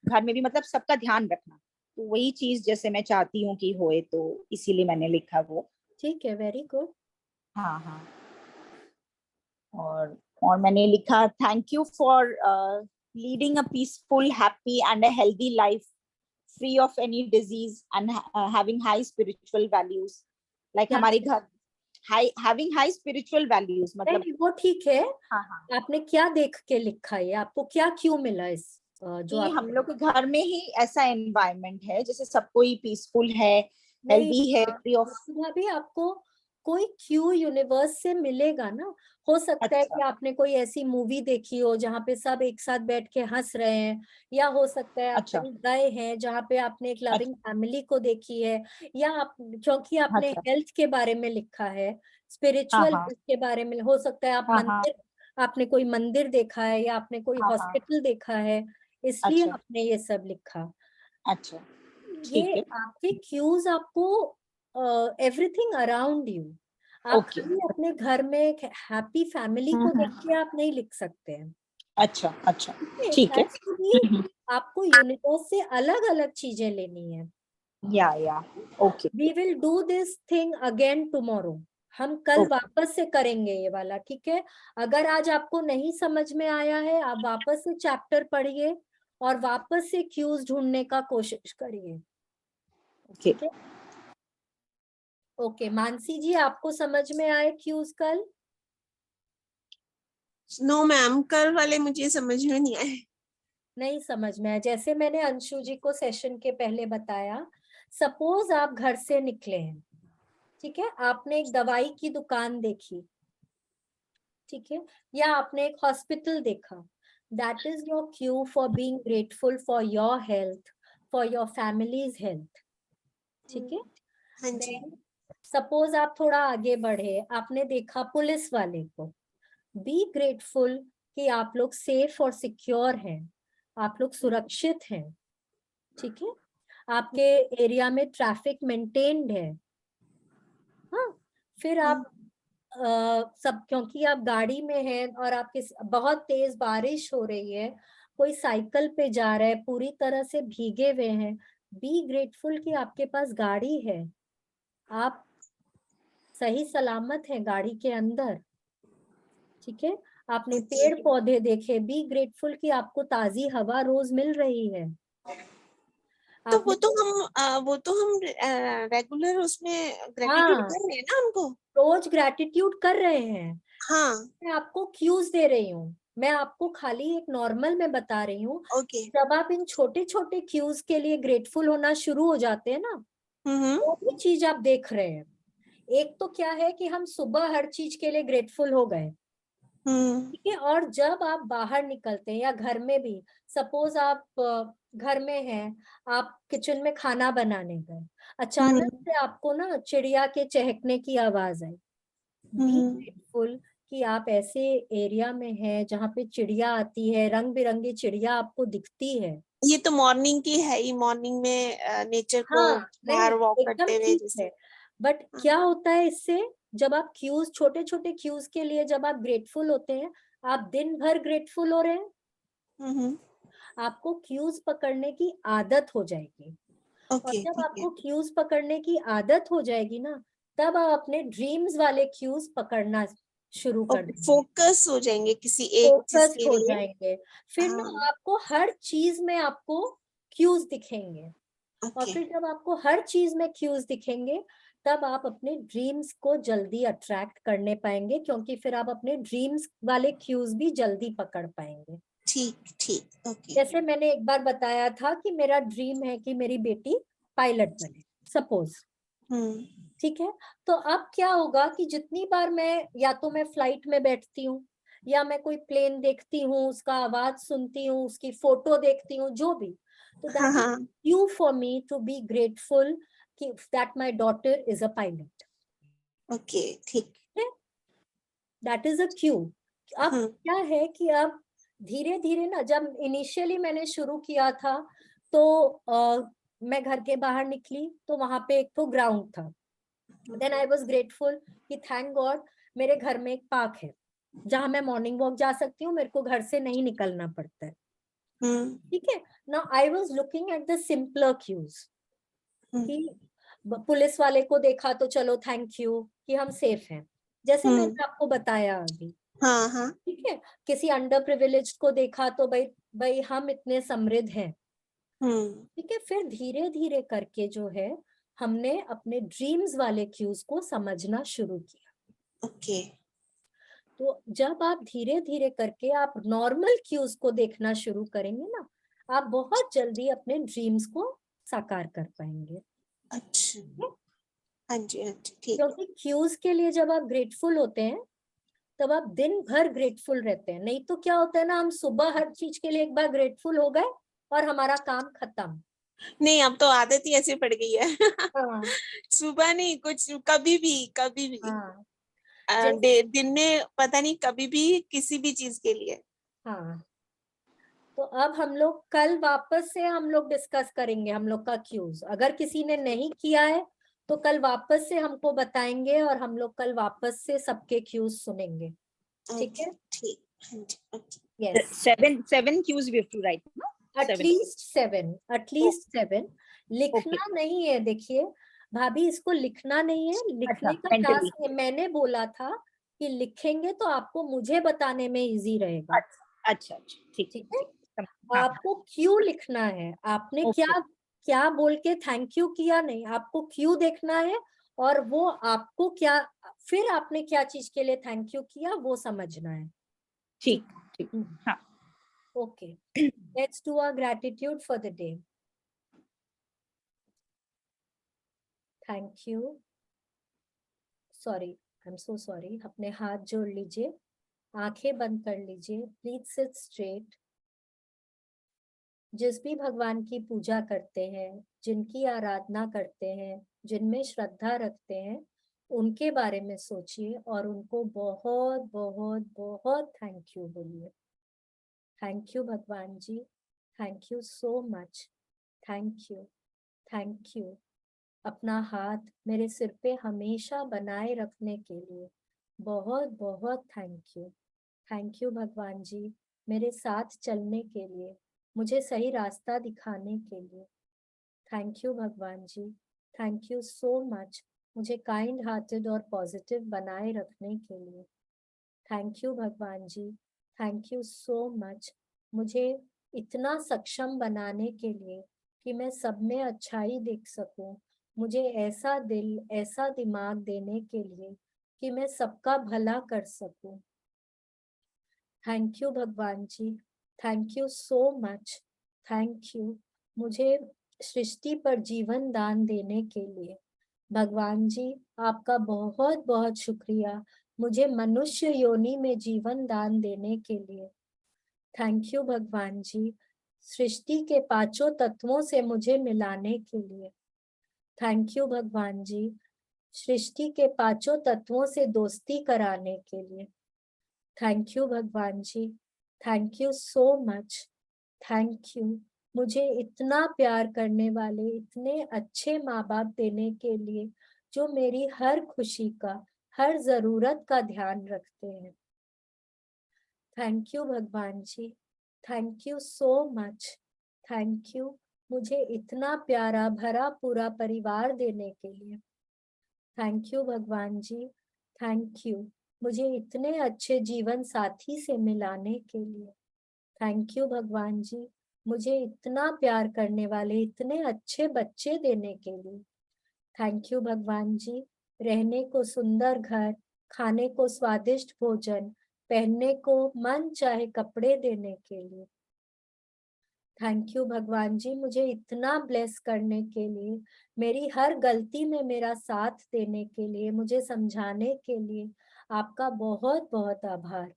S3: घर में भी मतलब सबका ध्यान रखना। तो वही चीज जैसे मैं चाहती हूँ कि होए, तो इसीलिए मैंने लिखा वो।
S1: ठीक है, वेरी गुड।
S3: हाँ हाँ। और मैंने लिखा thank you for leading a peaceful, happy and a healthy life free of any disease and having high spiritual values. Like
S1: क्या?
S3: हमारे घर हैविंग हाई स्पिरिचुअल वैल्यूज, मतलब
S1: नहीं वो ठीक है,
S3: हाँ हाँ,
S1: आपने क्या देख के लिखा है? आपको क्या क्यों मिला इस जो
S3: कि
S1: आप?
S3: हम लोग के घर में ही ऐसा एनवायरनमेंट है जैसे सब कोई पीसफुल है,
S1: नहीं
S3: हेल्दी है, फ्री ऑफ।
S1: भाभी, आपको कोई क्यू यूनिवर्स से मिलेगा ना। हो सकता है
S3: अच्छा
S1: कि आपने कोई ऐसी मूवी देखी हो जहाँ पे सब एक साथ बैठ के हंस रहे हैं, या हो सकता है आप
S3: अच्छा
S1: कहीं गए हैं जहाँ पे आपने एक लविंग फैमिली को देखी है, या आप क्योंकि आपने
S3: अच्छा,
S1: हेल्थ के बारे में लिखा है,
S3: हाँ
S1: स्पिरिचुअल
S3: हाँ
S1: हेल्थ के बारे में, हो सकता है आप
S3: हाँ हाँ
S1: मंदिर, आपने कोई मंदिर देखा है या आपने कोई
S3: हाँ हाँ,
S1: हॉस्पिटल देखा है, इसलिए
S3: अच्छा
S1: आपने ये सब लिखा।
S3: अच्छा,
S1: ये
S3: ठीक है,
S1: आपके क्यूज आपको एवरीथिंग अराउंड यू, आप
S3: ओके,
S1: खाली अपने घर में एक हैप्पी फैमिली को देख के आप नहीं लिख सकते हैं,
S3: अच्छा अच्छा,
S1: इट
S3: ठीक है,
S1: हैज टू बी, आपको यूनिवर्स से अलग अलग चीजें लेनी है।
S3: या okay
S1: we will do this thing again tomorrow, हम कल
S3: ओके,
S1: वापस से करेंगे ये वाला, ठीक है? अगर आज आपको नहीं समझ में आया है, आप वापस से चैप्टर पढ़िए और वापस से क्यूज ढूंढने का कोशिश करिए,
S3: ओके।
S1: ठीक है? ओके मानसी जी, आपको समझ में आए क्यूज कल?
S5: नो मैम, कल वाले मुझे समझ में नहीं आए।
S1: नहीं समझ में आए? जैसे मैंने अंशु जी को सेशन के पहले बताया, सपोज आप घर से निकले हैं, ठीक है? आपने एक दवाई की दुकान देखी, ठीक है, या आपने एक हॉस्पिटल देखा, that is your Q for being grateful for your health, for your families health, ठीक है?
S5: हाँ जी।
S1: सपोज आप थोड़ा आगे बढ़े, आपने देखा पुलिस वाले को, बी ग्रेटफुल कि आप लोग सेफ और सिक्योर हैं, आप लोग सुरक्षित हैं, ठीक है, आपके एरिया में ट्रैफिक मेंटेन्ड है। हाँ, फिर आप सब, क्योंकि आप गाड़ी में हैं और आपके बहुत तेज बारिश हो रही है, कोई साइकिल पे जा रहा है, पूरी तरह से भीगे हुए हैं, बी ग्रेटफुल कि आपके पास गाड़ी है, आप सही सलामत हैं गाड़ी के अंदर, ठीक है। आपने पेड़ पौधे देखे, बी ग्रेटफुल कि आपको ताजी हवा रोज मिल रही है।
S5: तो
S1: आपने
S5: वो तो हम रेगुलर उसमें ग्रेटिट्यूड
S1: हाँ,
S5: कर रहे हैं ना उनको।
S1: रोज ग्रेटिट्यूड कर रहे हैं।
S5: हाँ,
S1: मैं आपको क्यूज दे रही हूँ, मैं आपको खाली एक नॉर्मल में बता रही हूँ।
S5: ओके।
S1: जब आप इन छोटे छोटे क्यूज के लिए ग्रेटफुल होना शुरू हो जाते हैं ना,
S5: हम्म।
S1: वो भी चीज आप देख रहे हैं। एक तो क्या है कि हम सुबह हर चीज के लिए ग्रेटफुल हो गए, ठीक है, और जब आप बाहर निकलते हैं या घर में भी, सपोज आप घर में हैं, आप किचन में खाना बनाने गए, अचानक से आपको ना चिड़िया के चहकने की आवाज आई, बी ग्रेटफुल कि आप ऐसे एरिया में हैं जहाँ पे चिड़िया आती है, रंग बिरंगी चिड़िया आपको दिखती है।
S5: ये तो मॉर्निंग की है ही, मॉर्निंग में नेचर को
S1: हाँ,
S5: बाहर
S1: नहीं
S5: वॉक
S1: एकदम
S5: करते हुए
S1: ठीक
S5: जैसे।
S1: है, बट क्या होता है इससे, जब आप क्यूज, छोटे छोटे क्यूज के लिए जब आप ग्रेटफुल होते हैं, आप दिन भर ग्रेटफुल हो रहे हैं,
S5: हम्म।
S1: आपको क्यूज पकड़ने की आदत हो जाएगी। और
S5: ओके,
S1: जब
S5: ठीक है।
S1: आपको क्यूज पकड़ने की आदत हो जाएगी ना, तब आप अपने ड्रीम्स वाले क्यूज पकड़ना शुरू कर
S5: ओके,
S1: देंगे,
S5: फोकस हो जाएंगे किसी एक चीज
S1: फोकस्ड
S5: के
S1: हो
S5: लिए।
S1: जाएंगे। फिर ना
S5: हाँ,
S1: आपको हर चीज में आपको क्यूज दिखेंगे, और
S5: ओके,
S1: फिर जब आपको हर चीज में क्यूज दिखेंगे, तब आप अपने ड्रीम्स को जल्दी अट्रैक्ट करने पाएंगे, क्योंकि फिर आप अपने ड्रीम्स वाले क्यूज भी जल्दी पकड़ पाएंगे।
S5: ठीक ठीक, ओके।
S1: जैसे मैंने एक बार बताया था कि मेरा ड्रीम है कि मेरी बेटी पायलट बने, सपोज, ठीक है। तो अब क्या होगा कि जितनी बार मैं, या तो मैं फ्लाइट में बैठती हूँ, या मैं कोई प्लेन देखती हूँ, उसका आवाज सुनती हूँ, उसकी फोटो देखती हूँ, जो भी, तो
S5: हाँ
S1: दैट इज
S5: हाँ,
S1: cue for me to be grateful कि that my daughter is a pilot,
S5: okay, ठीक।
S1: That is a cue. अब
S5: हाँ,
S1: क्या है कि अब धीरे धीरे ना, जब इनिशियली मैंने शुरू किया था, तो मैं घर के बाहर निकली तो वहां पे एक तो ग्राउंड था, देन आई वाज ग्रेटफुल कि थैंक गॉड मेरे घर में एक पार्क है जहां मैं मॉर्निंग वॉक जा सकती हूँ, मेरे को घर से नहीं निकलना पड़ता है, ठीक है। Now I was looking at the simpler cues, कि पुलिस वाले को देखा तो चलो थैंक यू कि हम सेफ हैं, जैसे मैंने आपको बताया अभी,
S5: हाँ हाँ,
S1: ठीक है। किसी अंडर प्रिविलेज्ड को देखा तो भाई भाई हम इतने समृद्ध हैं, ठीक है। फिर धीरे धीरे करके जो है, हमने अपने ड्रीम्स वाले क्यूज को समझना शुरू किया।
S5: ओके,
S1: तो जब आप धीरे धीरे करके आप नॉर्मल क्यूज को देखना शुरू करेंगे ना, आप बहुत जल्दी अपने ड्रीम्स को साकार कर पाएंगे,
S5: अच्छा, हाँ जी, हाँ जी, ठीक।
S1: क्योंकि क्यूज के लिए जब आप ग्रेटफुल होते हैं, तब आप दिन भर ग्रेटफुल रहते हैं। नहीं तो क्या होता है ना, हम सुबह हर चीज के लिए एक बार ग्रेटफुल हो गए और हमारा काम खत्म।
S5: नहीं, अब तो आदत ही ऐसी पड़ गई है।
S1: हाँ
S5: सुबह नहीं, कुछ कभी भी, कभी भी
S1: हाँ, जैसे
S5: दिन में पता नहीं, कभी भी किसी भी चीज के लिए।
S1: हाँ, तो अब हम लोग कल वापस से हम लोग डिस्कस करेंगे हम लोग का क्यूज, अगर किसी ने नहीं किया है तो कल वापस से हमको बताएंगे, और हम लोग कल वापस से सबके क्यूज सुनेंगे, ठीक
S5: ओके,
S1: है।
S5: ठीक, हाँ जी, okay.
S1: Yes,
S3: seven cues we have to write, no? Seven.
S1: At least 7, at least 7। लिखना
S3: Okay.
S1: नहीं है, देखिए भाभी, इसको लिखना नहीं है,
S3: अच्छा,
S1: लिखने का
S3: mentally.
S1: टास्क है। मैंने बोला था कि लिखेंगे तो आपको मुझे बताने में इजी रहेगा,
S3: अच्छा अच्छा, ठीक
S1: ठीक है।
S3: ठीक। हाँ,
S1: आपको क्यों लिखना है, आपने
S3: ओके,
S1: क्या क्या बोल के थैंक यू किया, नहीं, आपको क्यों देखना है, और वो आपको क्या, फिर आपने क्या चीज के लिए थैंक यू किया वो समझना है, ठीक।
S3: ठीक ठीक, हाँ।
S1: Okay, let's do a gratitude for the day. Thank you, sorry, I am so sorry. अपने हाथ जोड़ लीजिए, आंखें बंद कर लीजिए, प्लीज सिट स्ट्रेट। जिस भी भगवान की पूजा करते हैं, जिनकी आराधना करते हैं, जिनमें श्रद्धा रखते हैं, उनके बारे में सोचिए और उनको बहुत बहुत बहुत थैंक यू बोलिए। थैंक यू भगवान जी, thank you so much, thank you, thank you. अपना हाथ मेरे सिर पे हमेशा बनाए रखने के लिए बहुत बहुत थैंक यू। थैंक यू भगवान जी, मेरे साथ चलने के लिए, मुझे सही रास्ता दिखाने के लिए। थैंक यू भगवान जी, थैंक यू सो मच, मुझे काइंड हार्टेड और पॉजिटिव बनाए रखने के लिए। थैंक यू भगवान जी, थैंक यू सो मच, मुझे इतना सक्षम बनाने के लिए कि मैं सब में अच्छाई देख सकूं। मुझे ऐसा दिल, ऐसा दिमाग देने के लिए कि मैं सबका भला कर सकूं। थैंक यू भगवान जी, thank you so much, thank you, मुझे सृष्टि पर जीवन दान देने के लिए। भगवान जी आपका बहुत बहुत शुक्रिया मुझे मनुष्य योनि में जीवन दान देने के लिए। थैंक यू भगवान जी, सृष्टि के पांचों तत्वों से मुझे मिलाने के लिए। थैंक यू भगवान जी, सृष्टि के पांचों तत्वों से दोस्ती कराने के लिए। थैंक यू भगवान जी, thank you so much, thank you, मुझे इतना प्यार करने वाले इतने अच्छे माँ बाप देने के लिए जो मेरी हर खुशी का, हर जरूरत का ध्यान रखते हैं। थैंक यू भगवान जी, thank you so much, thank you, मुझे इतना प्यारा भरा पूरा परिवार देने के लिए। थैंक यू भगवान जी, थैंक यू, मुझे इतने अच्छे जीवन साथी से मिलाने के लिए। थैंक यू भगवान जी, मुझे इतना प्यार करने वाले इतने अच्छे बच्चे देने के लिए। थैंक यू भगवान जी, रहने को सुंदर घर, खाने को स्वादिष्ट भोजन, पहनने को मन चाहे कपड़े देने के लिए। थैंक यू भगवान जी, मुझे इतना ब्लेस करने के लिए, मेरी हर गलती में मेरा साथ देने के लिए, मुझे समझाने के लिए आपका बहुत बहुत आभार।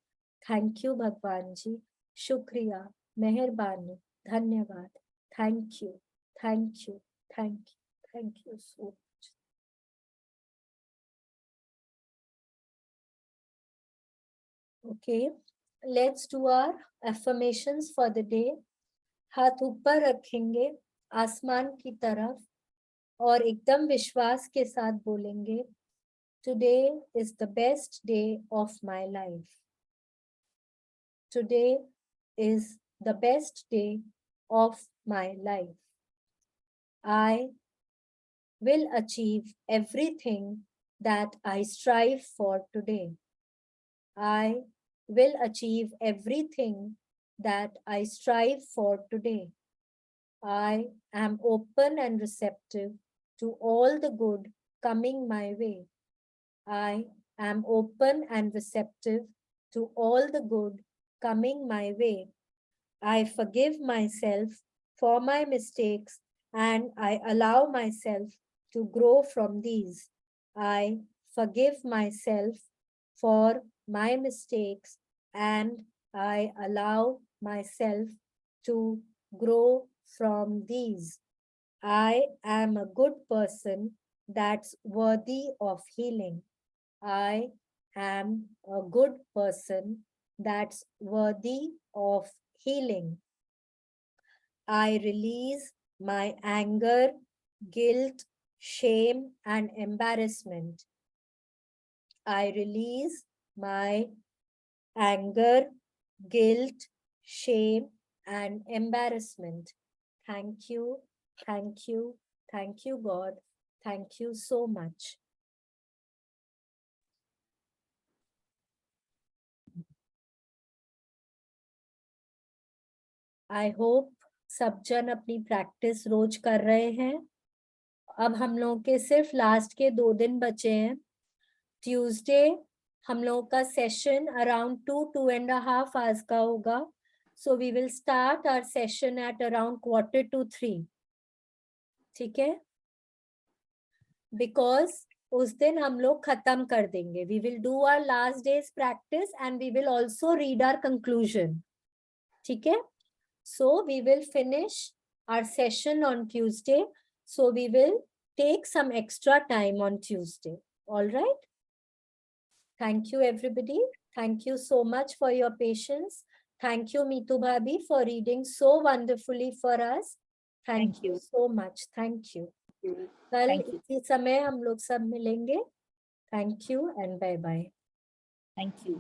S1: थैंक यू भगवान जी, शुक्रिया, मेहरबानी, धन्यवाद। Thank you, thank you, thank you, thank you so much. Okay, let's do our affirmations for the day. हाथ ऊपर रखेंगे आसमान की तरफ और एकदम विश्वास के साथ बोलेंगे, Today is the best day of my life. Today is the best day of my life. I will achieve everything that I strive for today. I will achieve everything that I strive for today. I am open and receptive to all the good coming my way. I am open and receptive to all the good coming my way. I forgive myself for my mistakes and I allow myself to grow from these. I forgive myself for my mistakes and I allow myself to grow from these. I am a good person that's worthy of healing. I am a good person that's worthy of healing. I release my anger, guilt, shame, and embarrassment. I release my anger, guilt, shame, and embarrassment. Thank you, thank you, thank you, God. Thank you so much. I hope सब जन अपनी practice रोज कर रहे हैं। अब हम लोगों के सिर्फ लास्ट के 2 दिन बचे हैं। ट्यूसडे हम लोगों का सेशन अराउंड 2.5 आवर्स का होगा। So we will start our session at around 2:45। ठीक है, बिकॉज उस दिन हम लोग खत्म कर देंगे। We will do our last days practice and we will also read our conclusion. ठीक है, so we will finish our session on Tuesday. So we will take some extra time on Tuesday. All right. Thank you, everybody. Thank you so much for your patience. Thank you, Meetu Bhabhi, for reading so wonderfully for us. Thank
S3: Thank
S1: you
S3: you.
S1: so much. Thank you. कल
S3: Thank you.
S1: इसी समय हम लोग सब मिलेंगे. Thank you and bye bye.
S3: Thank you.